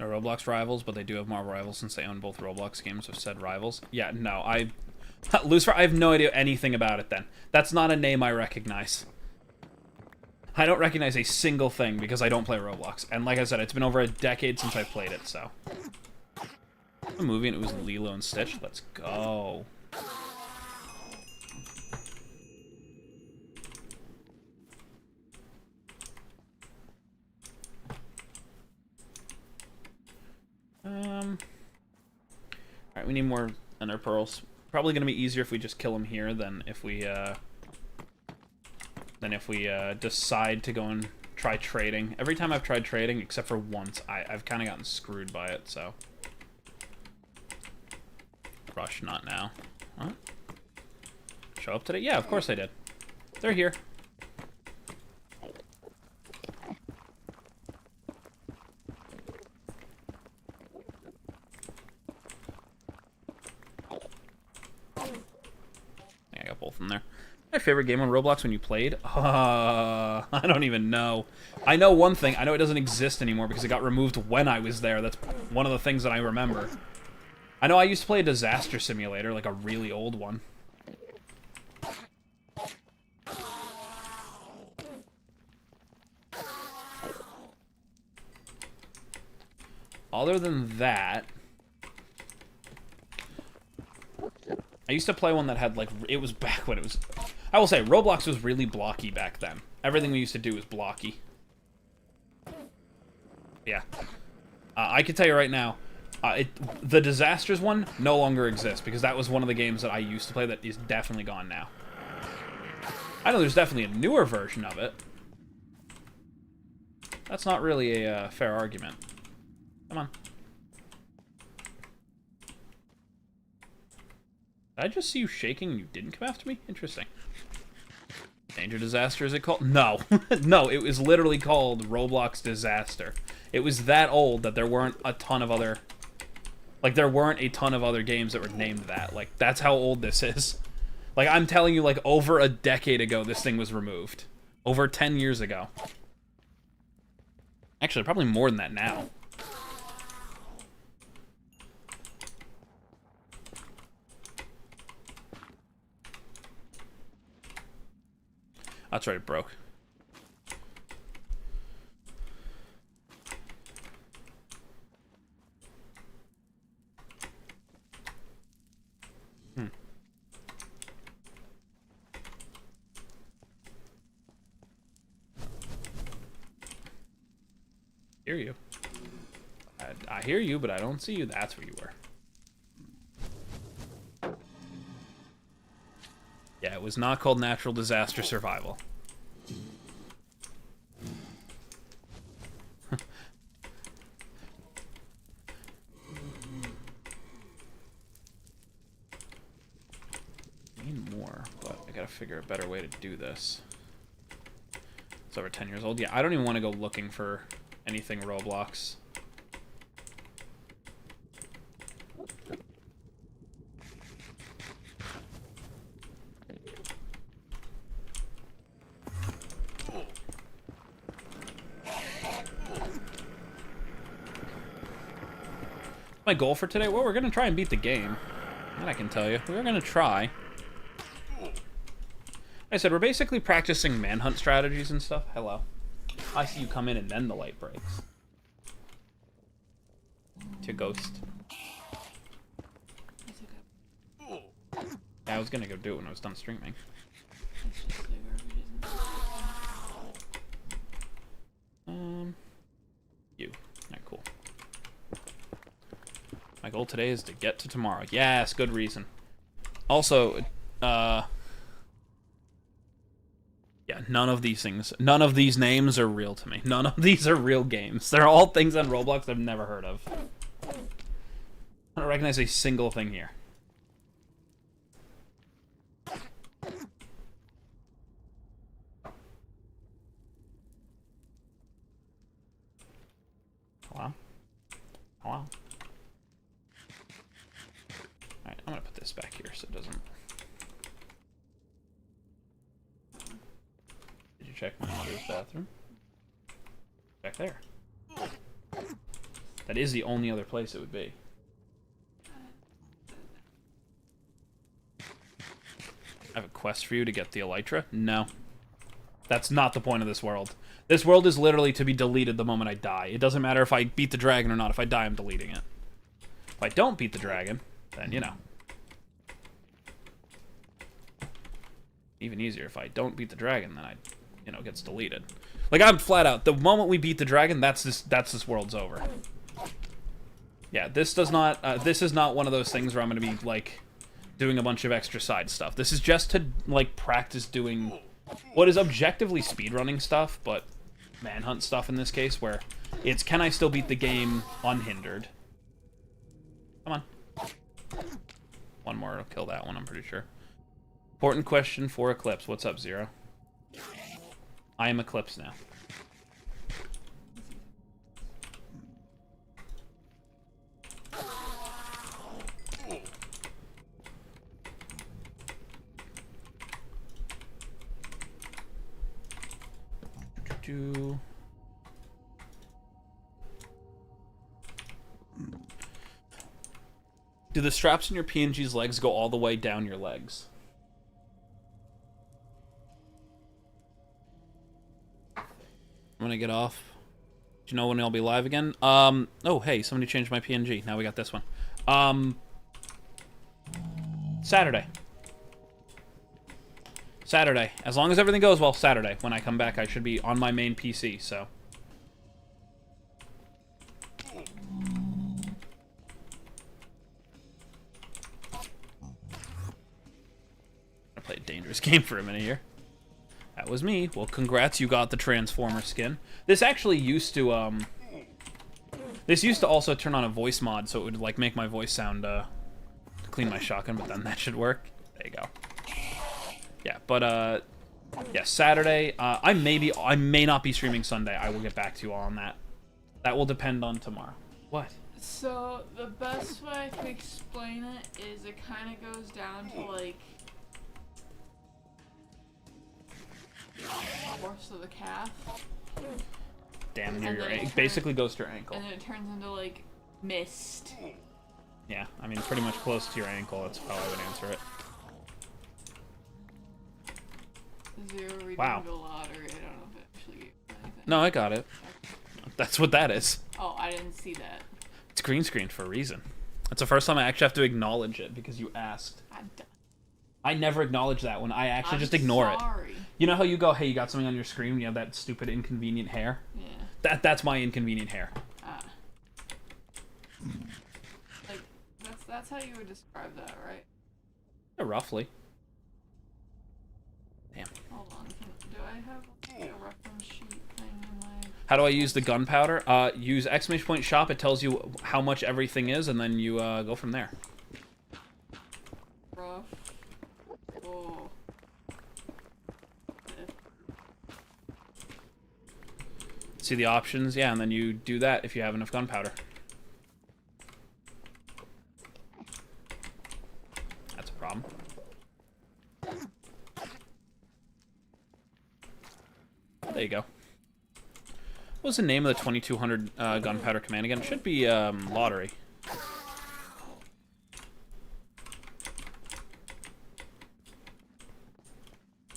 No Roblox Rivals, but they do have Marvel Rivals since they own both Roblox games with said Rivals. Yeah, no, Lucifer, I have no idea anything about it then. That's not a name I recognize. I don't recognize a single thing because I don't play Roblox. And like I said, it's been over a decade since I've played it, so. A movie and it was Lilo and Stitch. Let's go. need more ender pearls. Probably gonna be easier if we just kill him here than if we decide to go and try trading. Every time I've tried trading, except for once, I've kind of gotten screwed by it, so. Rush, not now. Huh? Show up today? Yeah, of course I did. They're here. Yeah, I got both of them there. My favorite game on Roblox when you played? I don't even know. I know one thing. I know it doesn't exist anymore because it got removed when I was there. That's one of the things that I remember. I know I used to play a disaster simulator, like a really old one. Other than that, I used to play one that had, like, it was back when it was... I will say, Roblox was really blocky back then. Everything we used to do was blocky. Yeah. I can tell you right now, the Disasters one no longer exists, because that was one of the games that I used to play that is definitely gone now. I know there's definitely a newer version of it. That's not really a fair argument. Come on. Did I just see you shaking and you didn't come after me? Interesting. Danger Disaster, is it called? No. No, it was literally called Roblox Disaster. It was that old that there weren't a ton of other... Like, there weren't a ton of other games that were named that. Like, that's how old this is. Like, I'm telling you, like, over a decade ago, this thing was removed. Over 10 years ago. Actually, probably more than that now. That's right, it broke. Hear you. I hear you, but I don't see you. That's where you were. Yeah, it was not called Natural Disaster Survival. Need more, but I gotta figure a better way to do this. It's over 10 years old. Yeah, I don't even want to go looking for anything Roblox. My goal for today? Well, we're going to try and beat the game. That I can tell you. We're going to try. Like I said, we're basically practicing manhunt strategies and stuff. Hello. I see you come in and then the light breaks. To ghost. Yeah, I was gonna go do it when I was done streaming. You. Alright, cool. My goal today is to get to tomorrow. Yes, good reason. Also, yeah, none of these things, none of these names are real to me. None of these are real games. They're all things on Roblox I've never heard of. I don't recognize a single thing here. Hello? Hello? Alright, I'm gonna put this back here so it doesn't... Did you check my mother's bathroom? Back there. That is the only other place it would be. I have a quest for you to get the elytra? No. That's not the point of this world. This world is literally to be deleted the moment I die. It doesn't matter if I beat the dragon or not. If I die, I'm deleting it. If I don't beat the dragon, then, you know. Even easier. If I don't beat the dragon, then you know, it gets deleted. Like, I'm flat out. The moment we beat the dragon, that's this world's over. Yeah, this does not. This is not one of those things where I'm going to be like doing a bunch of extra side stuff. This is just to like practice doing what is objectively speedrunning stuff, but manhunt stuff in this case, where it's can I still beat the game unhindered? Come on. One more will kill that one, I'm pretty sure. Important question for Eclipse. What's up, Zero? I am Eclipse now. Do the straps in your PNG's legs go all the way down your legs? I'm gonna get off. Do you know when I'll be live again? Oh, hey, somebody changed my PNG. Now we got this one. Saturday. Saturday. As long as everything goes well, Saturday. When I come back, I should be on my main PC, so. I played a dangerous game for a minute here. That was me. Well, congrats, you got the Transformer skin. This actually used to, this used to also turn on a voice mod, so it would, like, make my voice sound, clean my shotgun, but then that should work. There you go. Yeah, but, yeah, Saturday, I may not be streaming Sunday. I will get back to you all on that. That will depend on tomorrow. What? So, the best way I can explain it is it kind of goes down to, like, force of the calf. Damn near your ankle. Basically goes to your ankle. And then it turns into, like, mist. Yeah, I mean, pretty much close to your ankle. That's how I would answer it. Zero redeemed wow. a lottery. I don't know if it actually gave anything. No, I got it. That's what that is. Oh, I didn't see that. It's green screen for a reason. That's the first time I actually have to acknowledge it because you asked. I never acknowledge that one. I actually just ignore it. You know how you go, hey, you got something on your screen, you have that stupid inconvenient hair? Yeah. That's my inconvenient hair. Ah. Like, that's how you would describe that, right? Yeah, roughly. Damn. Hold on. Do I have a reference sheet thing in my... How do I use the gunpowder? Use exclamation point shop. It tells you how much everything is, and then you go from there. Rough. Oh. See the options? Yeah, and then you do that if you have enough gunpowder. That's a problem. There you go. What was the name of the 2200 gunpowder command again? It should be lottery.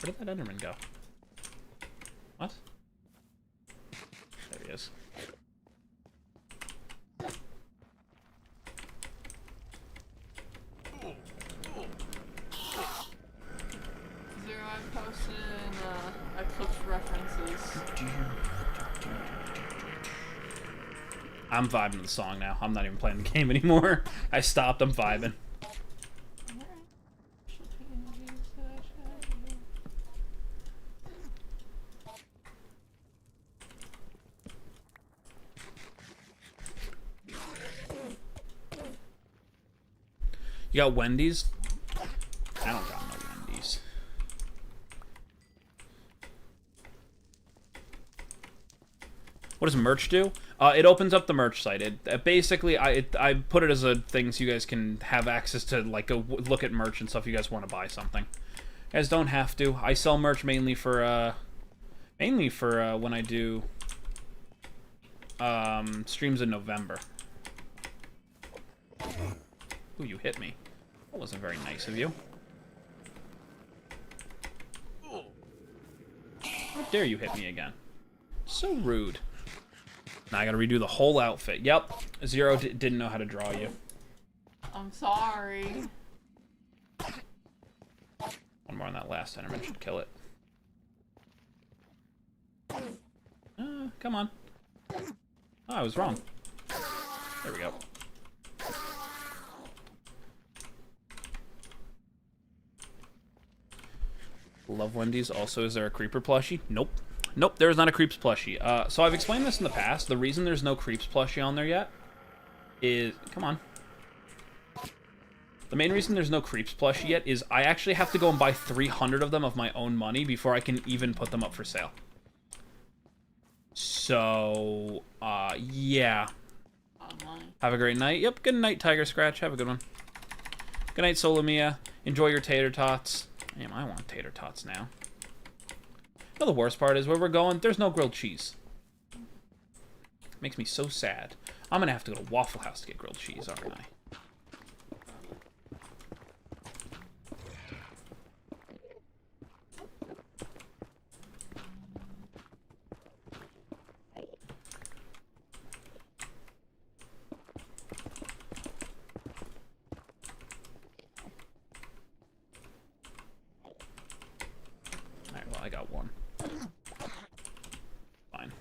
Where did that Enderman go? What? There he is. Zero, I posted in Eclipse references. I'm vibing to the song now. I'm not even playing the game anymore. I stopped. I'm vibing. You got Wendy's? I don't got no Wendy's. What does merch do? It opens up the merch site. It basically, I put it as a thing so you guys can have access to, like, go look at merch and stuff if you guys want to buy something. You guys don't have to. I sell merch mainly for when I do streams in November. Ooh, you hit me. That wasn't very nice of you. How dare you hit me again? So rude. Now I gotta redo the whole outfit. Yep. Zero didn't know how to draw you. I'm sorry. One more on that last Enderman should kill it. Come on. Oh, I was wrong. There we go. Love Wendy's. Also, is there a creeper plushie? Nope. Nope, there's not a creeps plushie. So I've explained this in the past. The reason there's no creeps plushie on there yet is... Come on. The main reason there's no creeps plushie yet is I actually have to go and buy 300 of them of my own money before I can even put them up for sale. So, yeah. Have a great night. Yep, good night, Tiger Scratch. Have a good one. Good night, Solomia. Enjoy your tater tots. Damn, I want tater tots now. You know, the worst part is where we're going, there's no grilled cheese. Makes me so sad. I'm gonna have to go to Waffle House to get grilled cheese, aren't I? Alright, well, I got one. Fine.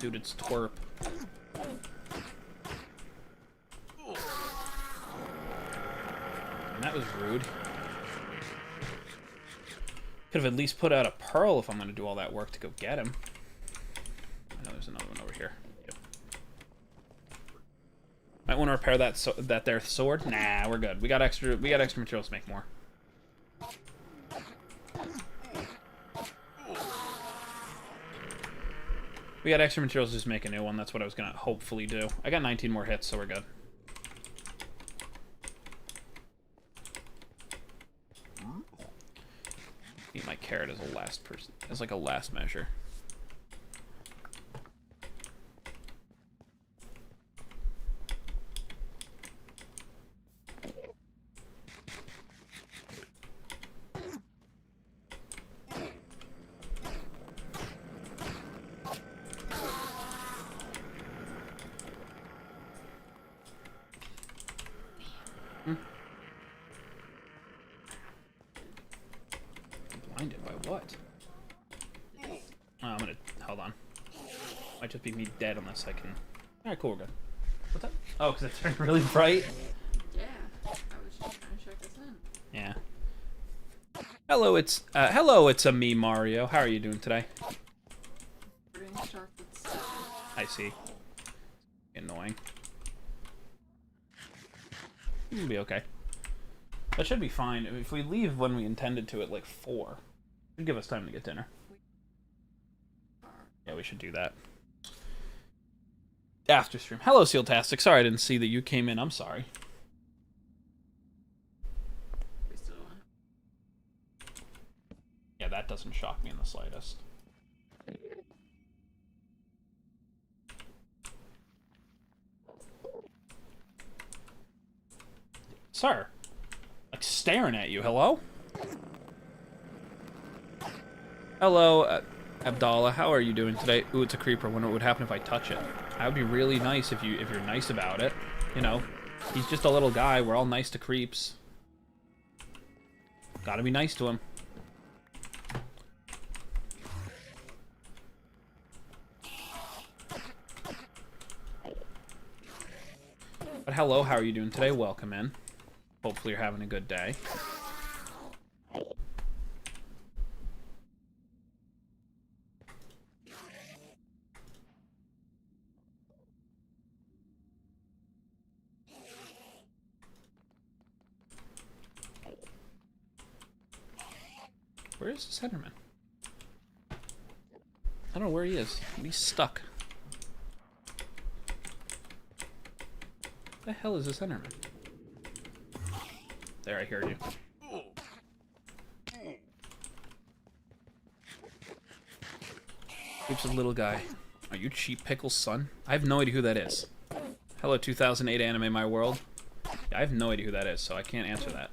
Dude, it's twerp. And that was rude. Could have at least put out a pearl if I'm going to do all that work to go get him. I know there's another one over here. Yep. Might want to repair that there sword. Nah, we're good. We got extra materials to make more. We got extra materials to just make a new one. That's what I was gonna hopefully do. I got 19 more hits, so we're good. Eat my carrot as a last measure. Blinded by what? Oh, I'm gonna... Hold on. Might just be me dead unless I can... Alright, cool, we're good. What's that? Oh, because it turned really bright? Yeah, I was just trying to check us in. Yeah. Hello, it's a me, Mario. How are you doing today? We're gonna start with 7. I see. Annoying. It'll be okay. That should be fine. If we leave when we intended to at like 4, it'll give us time to get dinner. Yeah, we should do that. After stream. Hello, Sealtastic. Sorry I didn't see that you came in. I'm sorry. We still Yeah, that doesn't shock me in the slightest. Sir. Like, staring at you. Hello? Hello, Abdallah. How are you doing today? Ooh, it's a creeper. Wonder what would happen if I touch it. That would be really nice if you're nice about it. You know, he's just a little guy. We're all nice to creeps. Gotta be nice to him. But hello, how are you doing today? Welcome in. Hopefully you're having a good day. Where is this Enderman? I don't know where he is. He's stuck. The hell is this Enderman? There, I hear you. Keeps a little guy. Are you Cheap Pickle's son? I have no idea who that is. Hello, 2008 Anime My World. Yeah, I have no idea who that is, so I can't answer that.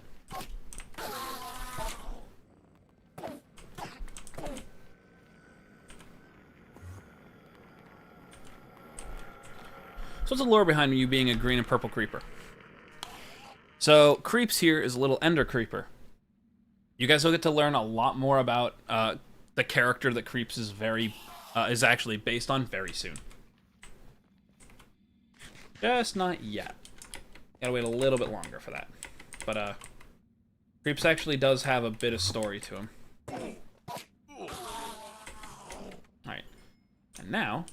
So what's the lore behind you being a green and purple creeper? So, Creeps here is a little ender creeper. You guys will get to learn a lot more about the character that Creeps is actually based on very soon. Just not yet. Gotta wait a little bit longer for that. But, Creeps actually does have a bit of story to him. Alright. And now,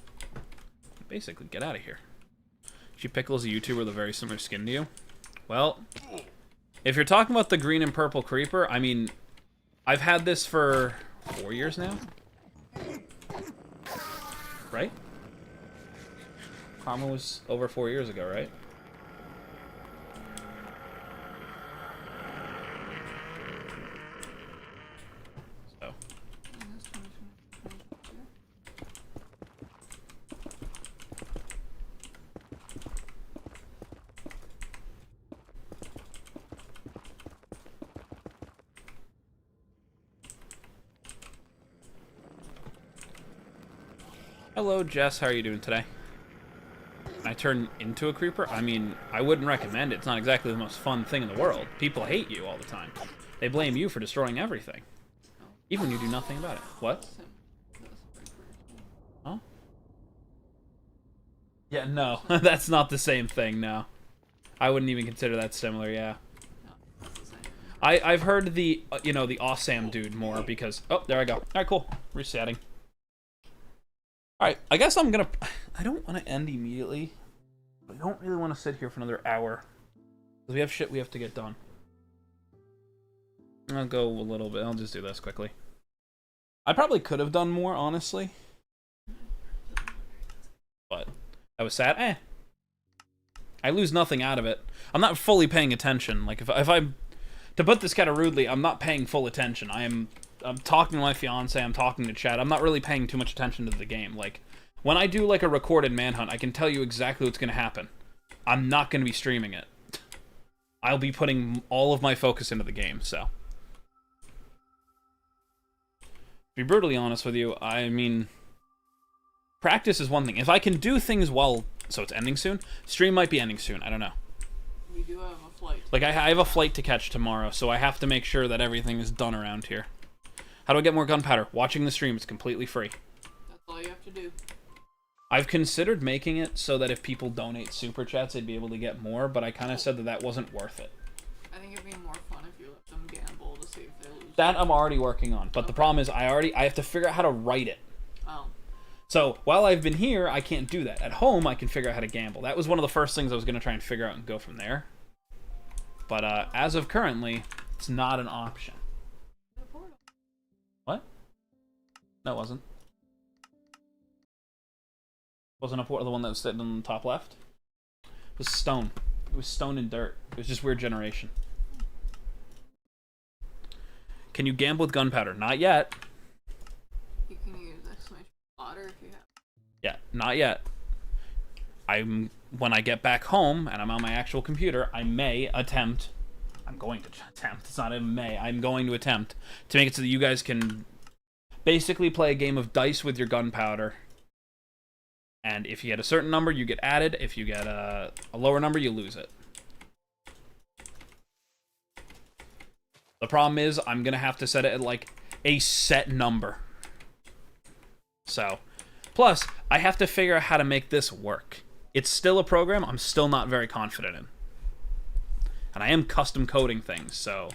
basically, get out of here. She Pickles, a YouTuber with a very similar skin to you. Well, if you're talking about the green and purple creeper, I mean, I've had this for 4 years now. Right? Karma was over 4 years ago, right? So. Hello, Jess. How are you doing today? Can I turn into a creeper? I mean, I wouldn't recommend it. It's not exactly the most fun thing in the world. People hate you all the time. They blame you for destroying everything. Even when you do nothing about it. What? Huh? Yeah, no. That's not the same thing, no. I wouldn't even consider that similar, yeah. I've heard the, you know, the Awesome dude more because... Oh, there I go. Alright, cool. Resetting. Alright, I guess I'm gonna... I don't want to end immediately. I don't really want to sit here for another hour. Because we have shit we have to get done. I'll go a little bit. I'll just do this quickly. I probably could have done more, honestly. But I was sad. I lose nothing out of it. I'm not fully paying attention. Like, if I'm... To put this kind of rudely, I'm not paying full attention. I'm talking to my fiance, I'm talking to chat. I'm not really paying too much attention to the game. Like, when I do, like, a recorded Manhunt, I can tell you exactly what's going to happen. I'm not going to be streaming it. I'll be putting all of my focus into the game, so. To be brutally honest with you, I mean... Practice is one thing. If I can do things well... So it's ending soon? Stream might be ending soon, I don't know. We do have a flight. Like, I have a flight to catch tomorrow, so I have to make sure that everything is done around here. How do I get more gunpowder? Watching the stream is completely free. That's all you have to do. I've considered making it so that if people donate super chats, they'd be able to get more, but I kind of said that that wasn't worth it. I think it'd be more fun if you let them gamble to see if they lose. That I'm already working on, but the problem is I have to figure out how to write it. Oh. So, while I've been here, I can't do that. At home, I can figure out how to gamble. That was one of the first things I was going to try and figure out and go from there. But as of currently, it's not an option. What? No, it wasn't. Wasn't a portal the one that was sitting on the top left? It was stone. It was stone and dirt. It was just weird generation. Can you gamble with gunpowder? Not yet. You can use exclamation water if you have. Yeah, not yet. When I get back home and I'm on my actual computer, I may attempt. I'm going to attempt. It's not even may. I'm going to attempt to make it so that you guys can basically play a game of dice with your gunpowder. And if you get a certain number, you get added. If you get a lower number, you lose it. The problem is, I'm going to have to set it at, like, a set number. So, plus, I have to figure out how to make this work. It's still a program I'm still not very confident in. And I am custom coding things, so...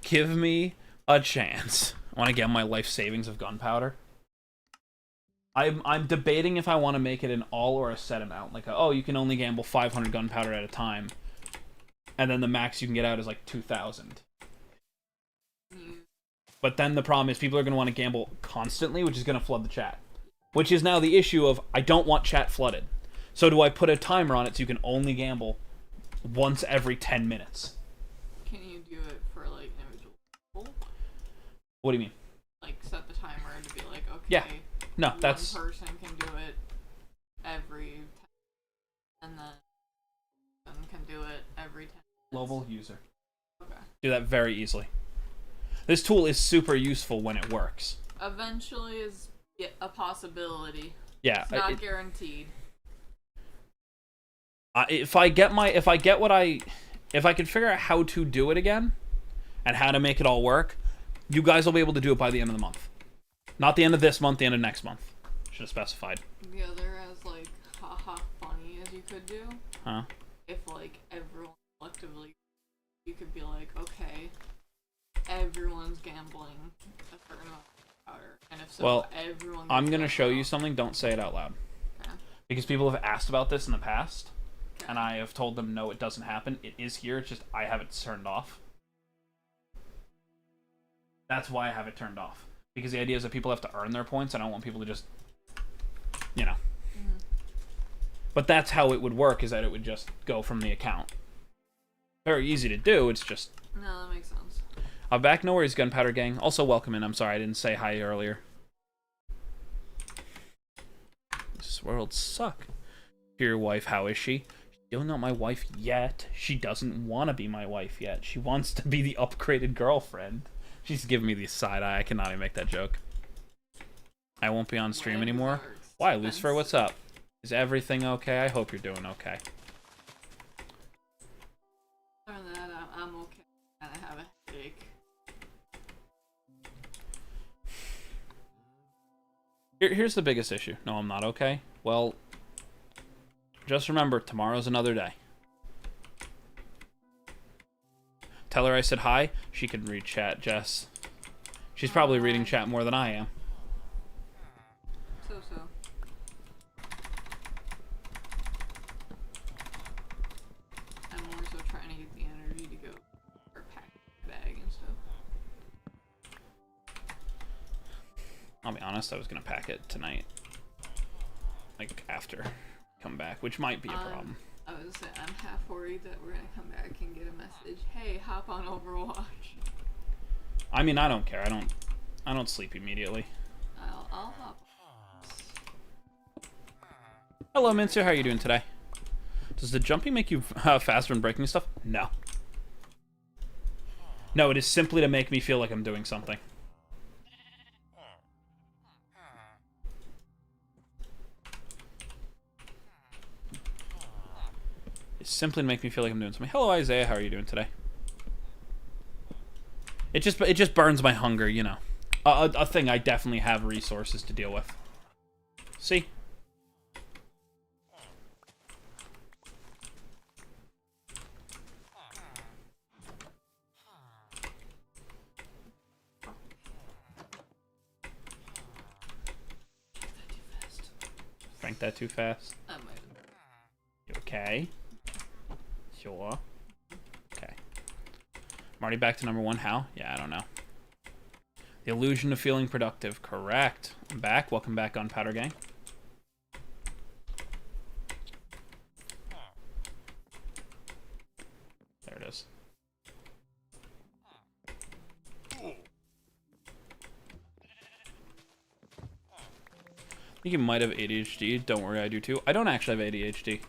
Give me a chance. I want to get my life savings of gunpowder. I'm debating if I want to make it an all or a set amount. Like, oh, you can only gamble 500 gunpowder at a time. And then the max you can get out is like 2,000. But then the problem is people are going to want to gamble constantly, which is going to flood the chat. Which is now the issue of, I don't want chat flooded. So do I put a timer on it so you can only gamble once every 10 minutes? Can you do it for, like, individual people? What do you mean? Like, set the timer and be like, okay, yeah. No, that's... one person can do it every 10, and then one can do it every 10 minutes. Global user. Okay. Do that very easily. This tool is super useful when it works. Eventually is a possibility. Yeah. It's not guaranteed. If I can figure out how to do it again, and how to make it all work, you guys will be able to do it by the end of the month. Not the end of this month, the end of next month. Should have specified. The other has, like, haha funny as you could do. Huh? If like everyone collectively, you could be like, okay, everyone's gambling a certain amount of powder, and if so, Well, everyone. I'm gonna show you something. Don't say it out loud. Okay. Because people have asked about this in the past, Okay. and I have told them no, it doesn't happen. It is here. It's just I have it turned off. That's why I have it turned off. Because the idea is that people have to earn their points. I don't want people to just, you know. Mm-hmm. But that's how it would work, is that it would just go from the account. Very easy to do, it's just... No, that makes sense. I'm back. No worries, Gunpowder Gang. Also, welcome in. I'm sorry I didn't say hi earlier. This world suck. Your wife, how is she? Still not my wife yet. She doesn't want to be my wife yet. She wants to be the upgraded girlfriend. She's giving me the side eye. I cannot even make that joke. I won't be on stream anymore. Why, Lucifer? What's up? Is everything okay? I hope you're doing okay. Other than that, I'm okay. And I have a headache. Here's the biggest issue. No, I'm not okay. Well, just remember, tomorrow's another day. Tell her I said hi. She can read chat, Jess. She's probably reading chat more than I am. So. I'm more so trying to get the energy to go or pack the bag and stuff. I'll be honest, I was gonna pack it tonight. Like, after come back, which might be a problem. I was saying, I'm half worried that we're gonna come back and get a message. Hey, hop on Overwatch. I mean, I don't care. I don't sleep immediately. I'll hop. Hello, Minsu. How are you doing today? Does the jumping make you faster and breaking stuff? No. No, it is simply to make me feel like I'm doing something. It's simply to make me feel like I'm doing something. Hello, Isaiah. How are you doing today? It just burns my hunger, you know. A thing I definitely have resources to deal with. See? Frank that too fast? I might have. You okay? Sure. Okay. I'm already back to number 1. How? Yeah, I don't know. The illusion of feeling productive. Correct. I'm back. Welcome back, Gunpowder Gang. There it is. I think you might have ADHD. Don't worry, I do too. I don't actually have ADHD.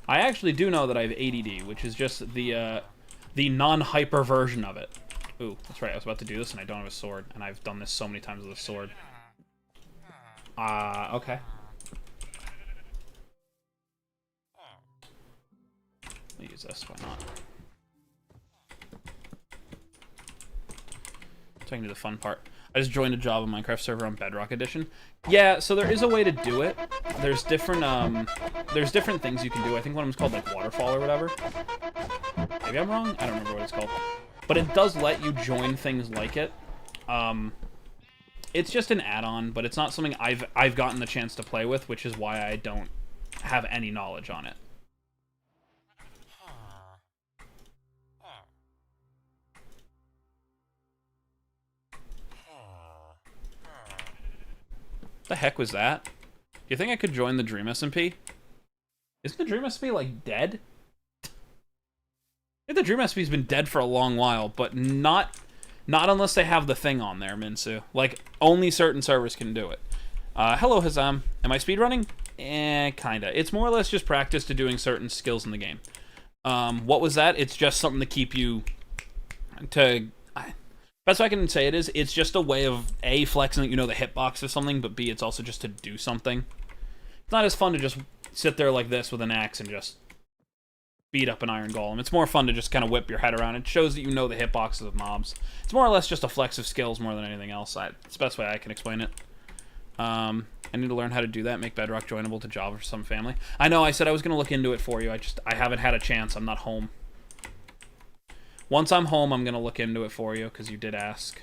I actually do know that I have ADD, which is just the non-hyper version of it. Ooh, that's right. I was about to do this, and I don't have a sword, and I've done this so many times with a sword. Okay. Let me use this. Why not? So I can do the fun part. I just joined a Java Minecraft server on Bedrock Edition. Yeah, so there is a way to do it. There's different things you can do. I think one of them's called like waterfall or whatever. Maybe I'm wrong. I don't remember what it's called. But it does let you join things like it. It's just an add-on, but it's not something I've gotten the chance to play with, which is why I don't have any knowledge on it. The heck was that? Do you think I could join the Dream SMP? Isn't the Dream SMP, like, dead? I think the Dream SP's been dead for a long while, but not unless they have the thing on there, Minsu. Like, only certain servers can do it. Hello, Hazam. Am I speedrunning? Kinda. It's more or less just practice to doing certain skills in the game. What was that? It's just something to keep you... Best I can say it is, it's just a way of, A, flexing that you know the hitbox of something, but B, it's also just to do something. It's not as fun to just sit there like this with an axe and just beat up an iron golem. It's more fun to just kind of whip your head around. It shows that you know the hitboxes of mobs. It's more or less just a flex of skills more than anything else. It's the best way I can explain it. I need to learn how to do that, make Bedrock joinable to Java for some family. I know, I said I was going to look into it for you. I haven't had a chance. I'm not home. Once I'm home, I'm going to look into it for you, because you did ask.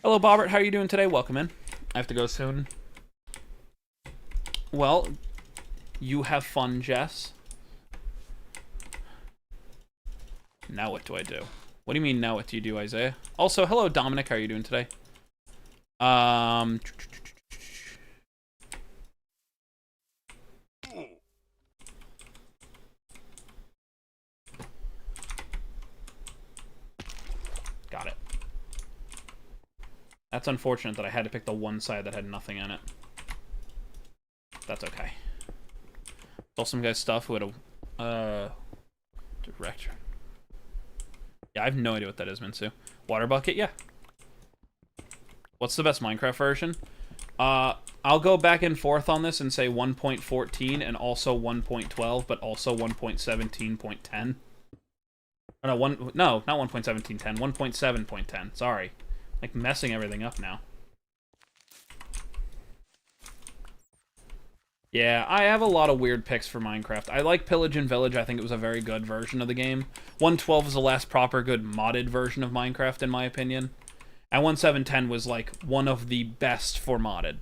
Hello, Bobbert. How are you doing today? Welcome in. I have to go soon. Well, you have fun, Jess. Now what do I do? What do you mean, now what do you do, Isaiah? Also, hello, Dominic. How are you doing today? Got it. That's unfortunate that I had to pick the one side that had nothing in it. That's okay. Saw some guy's stuff who had a director. Yeah, I have no idea what that is, Minsu. Water bucket, yeah. What's the best Minecraft version? I'll go back and forth on this and say 1.14 and also 1.12, but also 1.17.10. Oh, no, not 1.17.10, 1.7.10. Sorry. Like, messing everything up now. Yeah, I have a lot of weird picks for Minecraft. I like Pillage and Village. I think it was a very good version of the game. 1.12 was the last proper good modded version of Minecraft, in my opinion. And 1.7.10 was, like, one of the best for modded.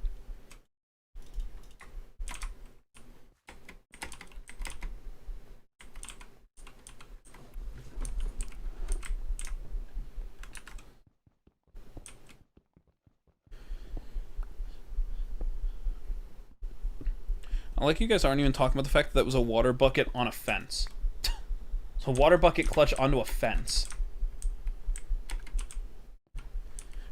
I like you guys aren't even talking about the fact that was a water bucket on a fence. So water bucket clutch onto a fence.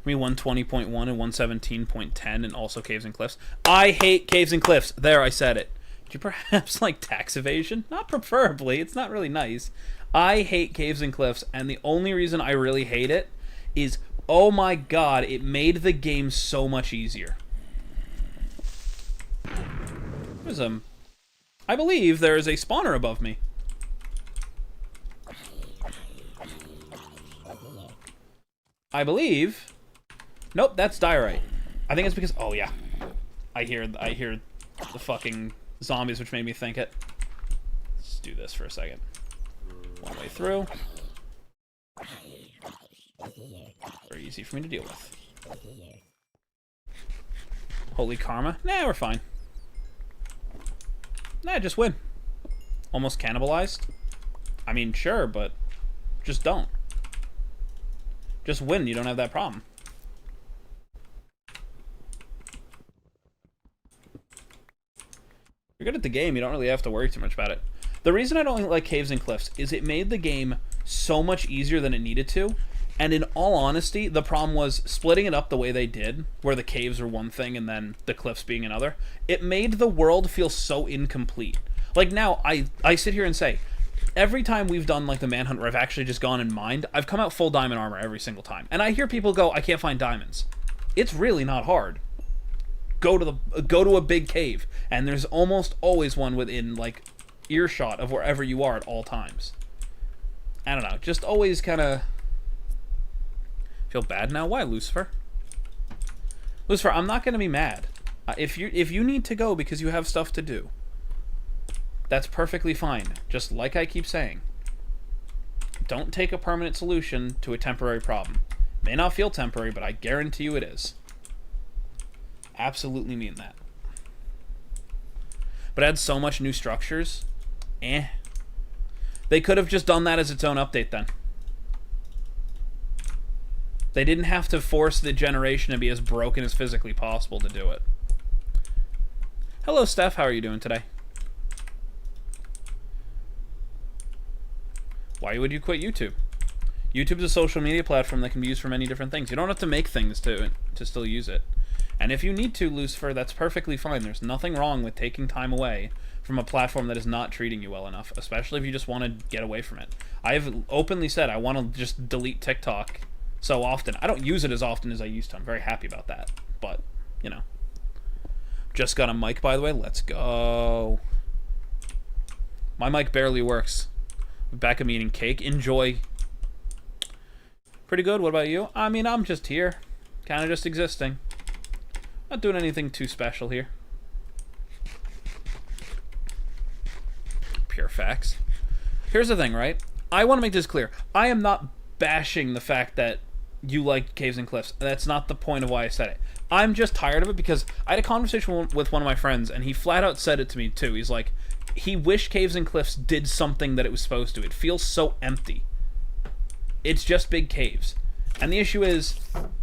Me 120.1 and 117.10 and also Caves and Cliffs. I hate Caves and Cliffs. There, I said it. Do you perhaps like tax evasion? Not preferably. It's not really nice. I hate Caves and Cliffs, and the only reason I really hate it is, oh my god, it made the game so much easier. I believe there is a spawner above me. I believe. Nope, that's diorite. I think it's because. Oh yeah, I hear the fucking zombies, which made me think it. Let's do this for a second. One way through. Very easy for me to deal with. Holy karma. Nah, we're fine. Nah, just win. Almost cannibalized? I mean, sure, but just don't. Just win, you don't have that problem. You're good at the game, you don't really have to worry too much about it. The reason I don't like Caves and Cliffs is it made the game so much easier than it needed to. And in all honesty, the problem was splitting it up the way they did, where the caves were one thing and then the cliffs being another. It made the world feel so incomplete. Like now, I sit here and say, every time we've done like the Manhunt where I've actually just gone and mined, I've come out full diamond armor every single time. And I hear people go, I can't find diamonds. It's really not hard. Go to a big cave, and there's almost always one within like earshot of wherever you are at all times. I don't know, just always kind of feel bad now. Why, Lucifer? Lucifer, I'm not going to be mad. If you need to go because you have stuff to do, that's perfectly fine. Just like I keep saying, don't take a permanent solution to a temporary problem. May not feel temporary, but I guarantee you it is. Absolutely mean that. But it had so much new structures. They could have just done that as its own update then. They didn't have to force the generation to be as broken as physically possible to do it. Hello, Steph. How are you doing today? Why would you quit YouTube? YouTube is a social media platform that can be used for many different things. You don't have to make things to still use it. And if you need to, Lucifer, that's perfectly fine. There's nothing wrong with taking time away from a platform that is not treating you well enough, especially if you just want to get away from it. I've openly said I want to just delete TikTok so often. I don't use it as often as I used to. I'm very happy about that. But, you know. Just got a mic, by the way. Let's go. My mic barely works. Back of eating cake. Enjoy. Pretty good. What about you? I mean, I'm just here. Kind of just existing. Not doing anything too special here. Pure facts. Here's the thing, right? I want to make this clear. I am not bashing the fact that you like Caves and Cliffs. That's not the point of why I said it. I'm just tired of it because I had a conversation with one of my friends, and he flat out said it to me, too. He's like, he wished Caves and Cliffs did something that it was supposed to. It feels so empty. It's just big caves. And the issue is,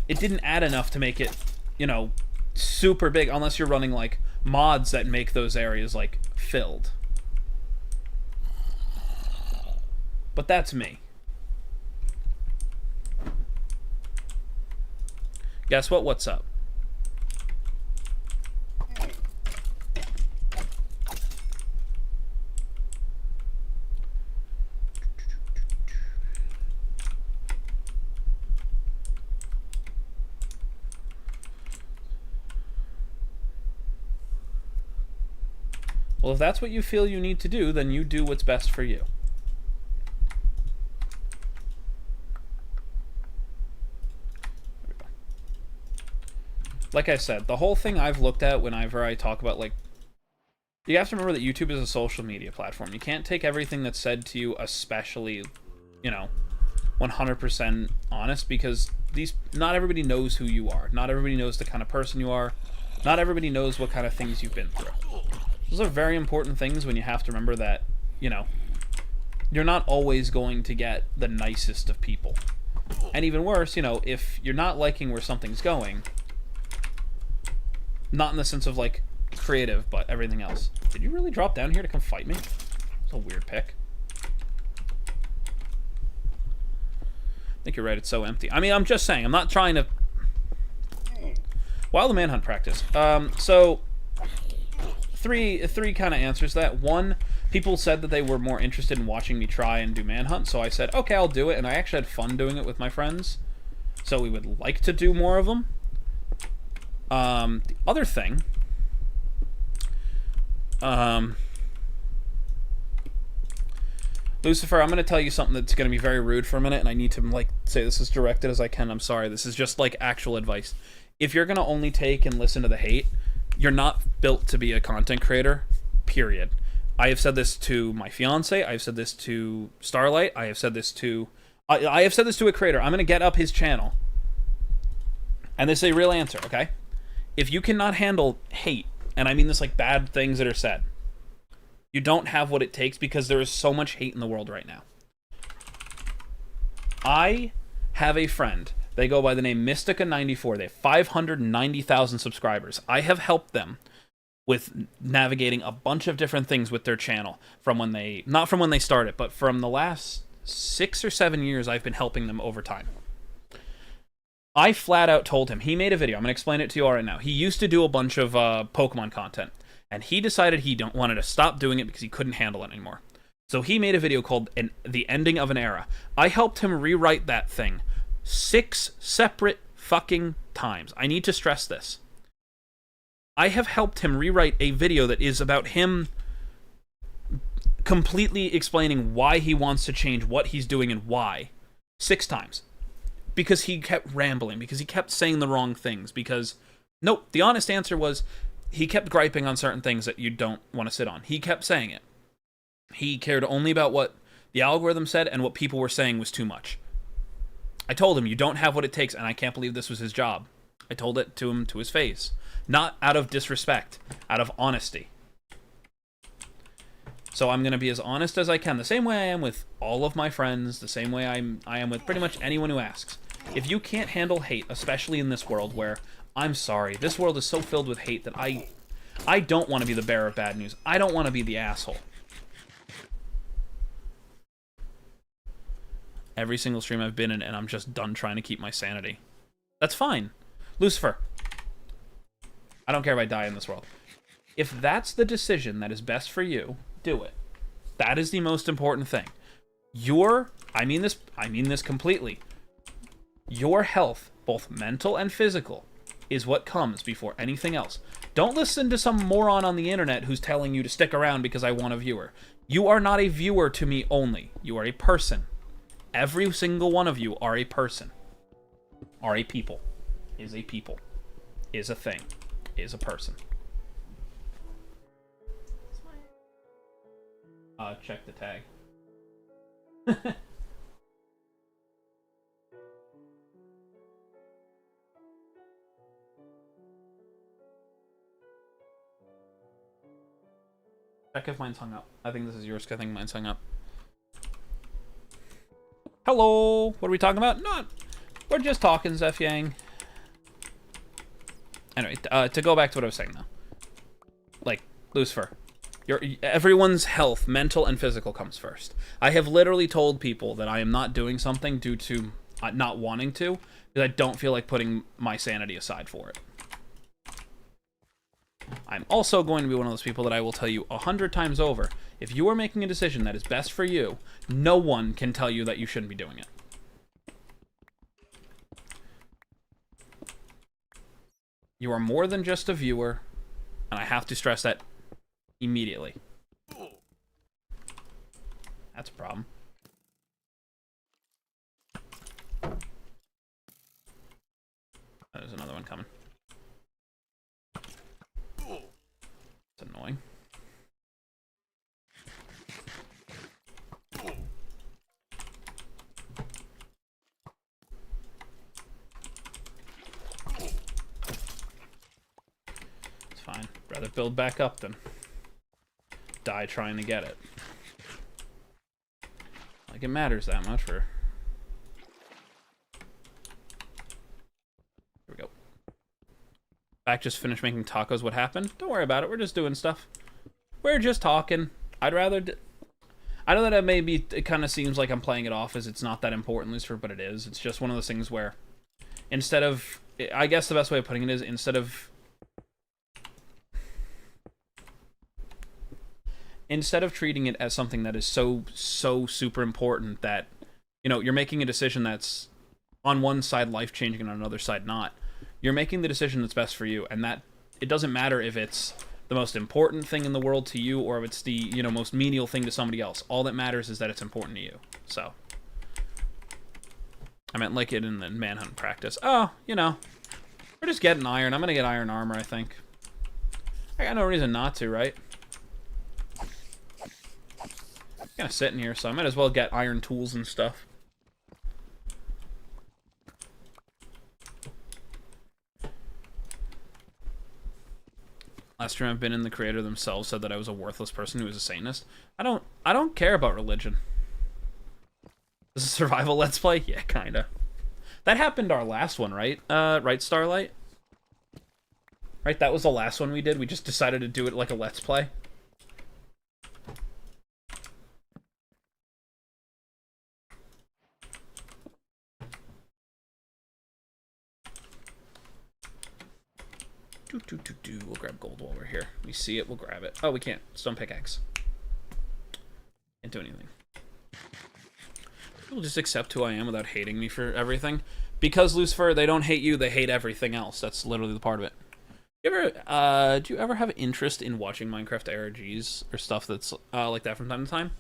it didn't add enough to make it, you know, super big, unless you're running, like, mods that make those areas, like, filled. But that's me. Guess what? What's up? Well, if that's what you feel you need to do, then you do what's best for you. Like I said, the whole thing I've looked at whenever I talk about, like, you have to remember that YouTube is a social media platform. You can't take everything that's said to you, especially, you know, 100% honest, because not everybody knows who you are. Not everybody knows the kind of person you are. Not everybody knows what kind of things you've been through. Those are very important things when you have to remember that, you know, you're not always going to get the nicest of people. And even worse, you know, if you're not liking where something's going, not in the sense of, like, creative, but everything else. Did you really drop down here to come fight me? It's a weird pick. I think you're right, it's so empty. I mean, I'm just saying, I'm not trying to... While the Manhunt Practice. So, three kind of answers to that. One, people said that they were more interested in watching me try and do Manhunt, so I said, okay, I'll do it, and I actually had fun doing it with my friends. So we would like to do more of them. The other thing, Lucifer, I'm going to tell you something that's going to be very rude for a minute, and I need to, like, say this as directed as I can. I'm sorry. This is just, like, actual advice. If you're going to only take and listen to the hate, you're not built to be a content creator, period. I have said this to my fiance. I have said this to Starlight. I have said this to... I have said this to a creator. I'm going to get up his channel. And this is a real answer, okay? If you cannot handle hate, and I mean this like bad things that are said, you don't have what it takes, because there is so much hate in the world right now. I have a friend. They go by the name Mystica94. They have 590,000 subscribers. I have helped them with navigating a bunch of different things with their channel from when they, not from when they started, but from the last 6 or 7 years I've been helping them over time. I flat out told him, he made a video, I'm going to explain it to you all right now. He used to do a bunch of Pokemon content, and he decided he wanted to stop doing it because he couldn't handle it anymore. So he made a video called The Ending of an Era. I helped him rewrite that thing 6 separate fucking times. I need to stress this. I have helped him rewrite a video that is about him completely explaining why he wants to change, what he's doing, and why. 6 times. Because he kept rambling, because he kept saying the wrong things, because... Nope, the honest answer was, he kept griping on certain things that you don't want to sit on. He kept saying it. He cared only about what the algorithm said, and what people were saying was too much. I told him, you don't have what it takes, and I can't believe this was his job. I told it to him to his face. Not out of disrespect, out of honesty. So I'm going to be as honest as I can, the same way I am with all of my friends, the same way I am with pretty much anyone who asks. If you can't handle hate, especially in this world where, I'm sorry, this world is so filled with hate that I don't want to be the bearer of bad news. I don't want to be the asshole. Every single stream I've been in, and I'm just done trying to keep my sanity. That's fine. Lucifer, I don't care if I die in this world. If that's the decision that is best for you, do it. That is the most important thing. I mean this completely. Your health, both mental and physical, is what comes before anything else. Don't listen to some moron on the internet who's telling you to stick around because I want a viewer. You are not a viewer to me only. You are a person. Every single one of you are a person. Are a people. Is a people. Is a thing. Is a person. Check the tag. Check if mine's hung up. I think this is yours. I think mine's hung up. Hello! What are we talking about? Not. We're just talking, Zeph Yang. Anyway, to go back to what I was saying, though. Like, Lucifer. Everyone's health, mental and physical, comes first. I have literally told people that I am not doing something due to not wanting to, because I don't feel like putting my sanity aside for it. I'm also going to be one of those people that I will tell you 100 times over, if you are making a decision that is best for you, no one can tell you that you shouldn't be doing it. You are more than just a viewer, and I have to stress that immediately. That's a problem. There's another one coming. It's annoying. It's fine. Rather build back up than die trying to get it. Like it matters that much for... Here we go. Back just finished making tacos. What happened? Don't worry about it. We're just doing stuff. We're just talking. I'd rather... I know that maybe it kind of seems like I'm playing it off as it's not that important, Lucifer, but it is. It's just one of those things where instead of... I guess the best way of putting it is instead of treating it as something that is so super important that, you know, you're making a decision that's on one side life-changing and on another side not. You're making the decision that's best for you, and that it doesn't matter if it's the most important thing in the world to you or if it's the, you know, most menial thing to somebody else. All that matters is that it's important to you. So I meant like it in the Manhunt Practice. Oh, you know, we're just getting iron. I'm gonna get iron armor, I think. I got no reason not to, right? I'm gonna sit in here, so I might as well get iron tools and stuff. Last time I've been in, the creator themselves said that I was a worthless person who was a Satanist. I don't care about religion. This is a survival let's play? Yeah, kinda. That happened our last one, right? Right, Starlight? Right, that was the last one we did. We just decided to do it like a let's play. We'll grab gold while we're here. We see it, we'll grab it. Oh, we can't. Stone pickaxe. Can't do anything. People just accept who I am without hating me for everything. Because, Lucifer, they don't hate you, they hate everything else. That's literally the part of it. Do you ever have interest in watching Minecraft ARGs or stuff that's like that from time to time?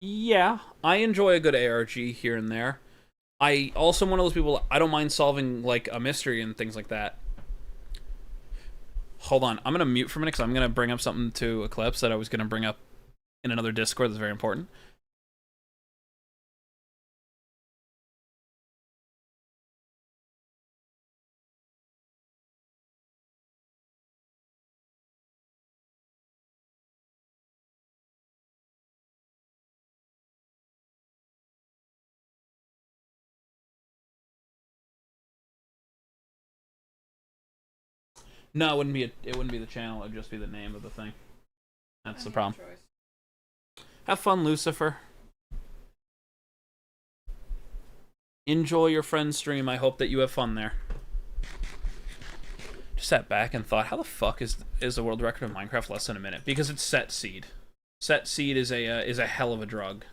Yeah, I enjoy a good ARG here and there. I also am one of those people, I don't mind solving like a mystery and things like that. Hold on, I'm going to mute for a minute because I'm going to bring up something to Eclipse that I was going to bring up in another Discord that's very important. No, it wouldn't be the channel, it'd just be the name of the thing. That's the problem. Have fun, Lucifer. Enjoy your friend's stream. I hope that you have fun there. Just sat back and thought, how the fuck is the world record of Minecraft less than a minute? Because it's set seed. Set seed is a hell of a drug.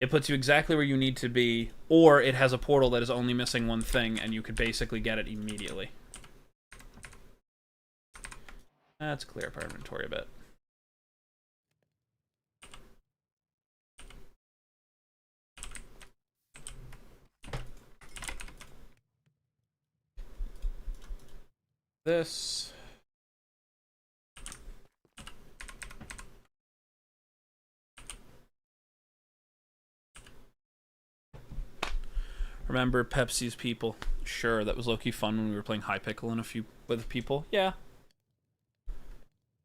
It puts you exactly where you need to be, or it has a portal that is only missing one thing, and you could basically get it immediately. Let's clear up our inventory a bit. This. Remember Pepsi's people? Sure, that was low-key fun when we were playing High Pickle and with people. Yeah.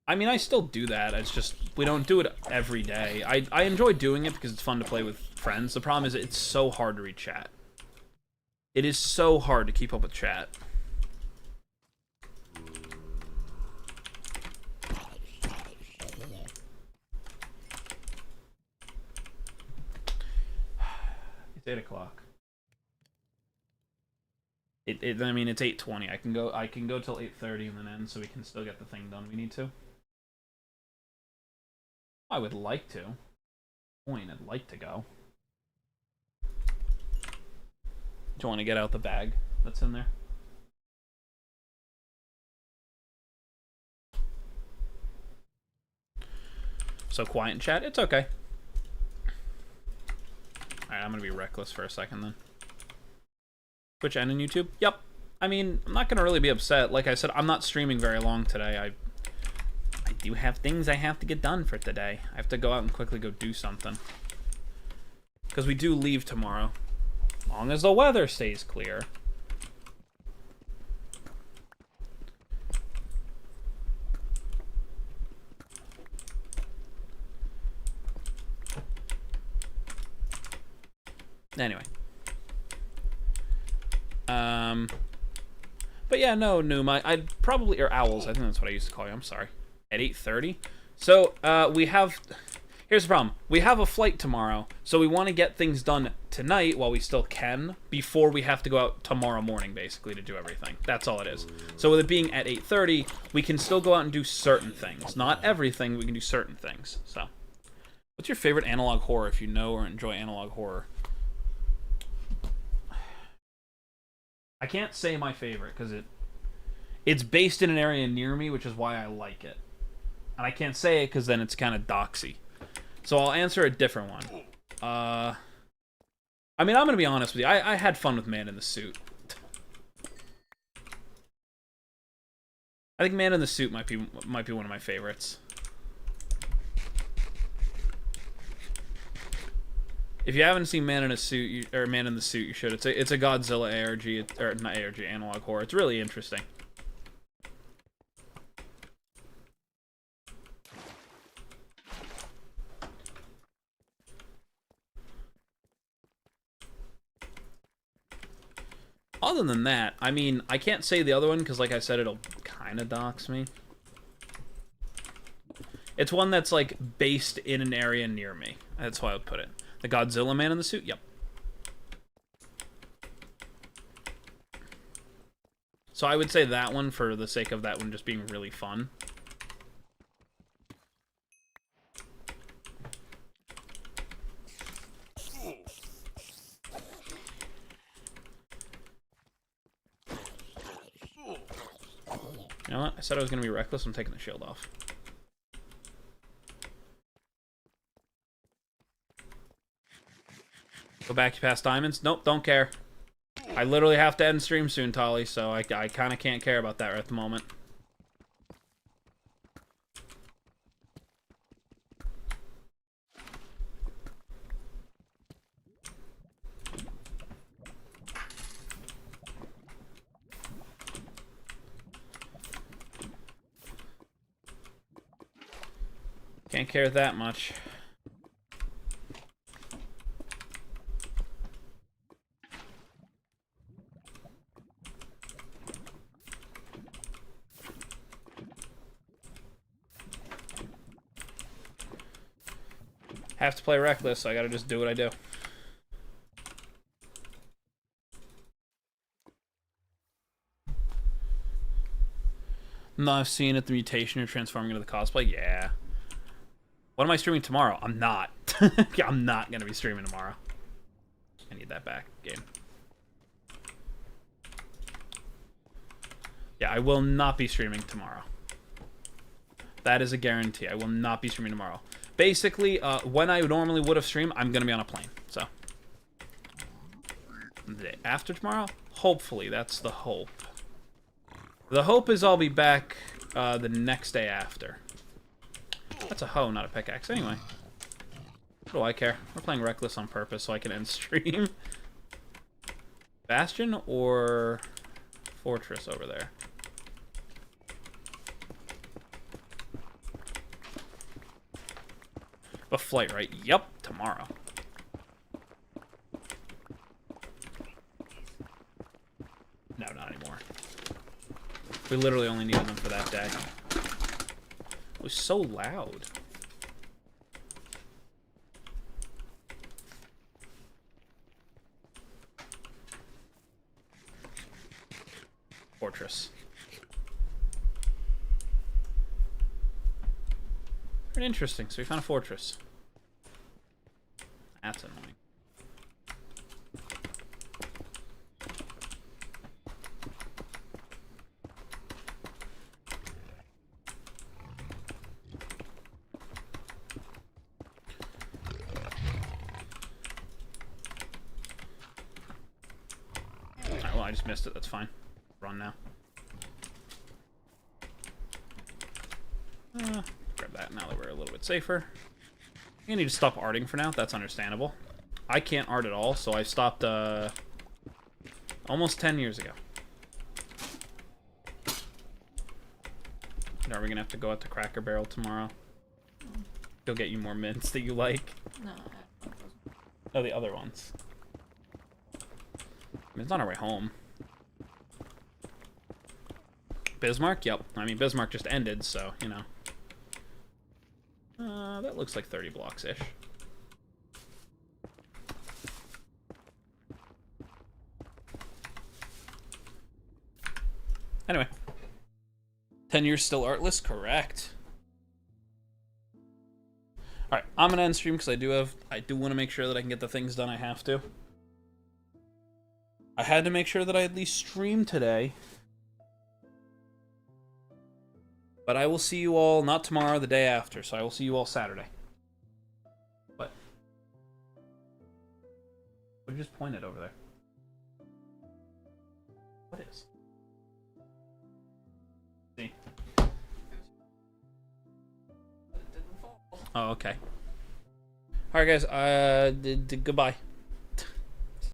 I mean, I still do that. It's just we don't do it every day. I enjoy doing it because it's fun to play with friends. The problem is it's so hard to read chat. It is so hard to keep up with chat. It's 8 o'clock. I mean, it's 8:20. I can go till 8:30 and then end, so we can still get the thing done we need to. I would like to. I'd like to go. Do you want to get out the bag that's in there? So quiet in chat? It's okay. Alright, I'm gonna be reckless for a second then. Twitch and on YouTube? Yep. I mean, I'm not gonna really be upset. Like I said, I'm not streaming very long today. I do have things I have to get done for today. I have to go out and quickly go do something. Because we do leave tomorrow. As long as the weather stays clear. Anyway. But yeah, no, Noom, I'd probably, or Owls, I think that's what I used to call you, I'm sorry. At 8:30? So, we have, here's the problem. We have a flight tomorrow, so we want to get things done tonight while we still can, before we have to go out tomorrow morning, basically, to do everything. That's all it is. So with it being at 8:30, we can still go out and do certain things. Not everything, we can do certain things, so. What's your favorite analog horror, if you know or enjoy analog horror? I can't say my favorite, because it's based in an area near me, which is why I like it. And I can't say it, because then it's kind of doxy. So I'll answer a different one. I mean, I'm going to be honest with you. I had fun with Man in the Suit. I think Man in the Suit might be one of my favorites. If you haven't seen Man in a Suit, or Man in the Suit, you should. It's a Godzilla ARG, or not ARG, analog horror. It's really interesting. Other than that, I mean, I can't say the other one because, like I said, it'll kind of dox me. It's one that's, like, based in an area near me. That's how I would put it. The Godzilla Man in the Suit? Yep. So I would say that one for the sake of that one just being really fun. You know what? I said I was going to be reckless. I'm taking the shield off. Go back past diamonds? Nope, don't care. I literally have to end stream soon, Tolly, so I kind of can't care about that right at the moment. Can't care that much. Have to play reckless, so I gotta just do what I do. No, I've seen it, the mutation you're transforming into the cosplay. Yeah. What am I streaming tomorrow? I'm not. I'm not gonna be streaming tomorrow. I need that back game. Yeah, I will not be streaming tomorrow. That is a guarantee. I will not be streaming tomorrow. Basically, when I normally would have streamed, I'm going to be on a plane. So, the day after tomorrow, hopefully, that's the hope. The hope is I'll be back the next day after. That's a hoe, not a pickaxe. Anyway, what do I care? We're playing Reckless on purpose so I can end stream. Bastion or Fortress over there? But flight, right? Yep, tomorrow. No, not anymore. We literally only needed them for that day. It was so loud. Fortress. Very interesting. So we found a fortress. That's annoying. Alright, well, I just missed it. That's fine. Run now. Grab that now that we're a little bit safer. I need to stop arting for now. That's understandable. I can't art at all, so I stopped almost 10 years ago. Are we gonna have to go out to Cracker Barrel tomorrow? He'll get you more mints that you like. No, Oh, the other ones. I mean, it's on our way home. Bismarck? Yep. I mean, Bismarck just ended, so, you know. That looks like 30 blocks-ish. Anyway. 10 years still artless? Correct. Alright, I'm gonna end stream because I do want to make sure that I can get the things done I have to. I had to make sure that I at least stream today. But I will see you all, not tomorrow, the day after, so I will see you all Saturday. What? What just pointed over there? What is? See? Oh, okay. Alright guys, goodbye.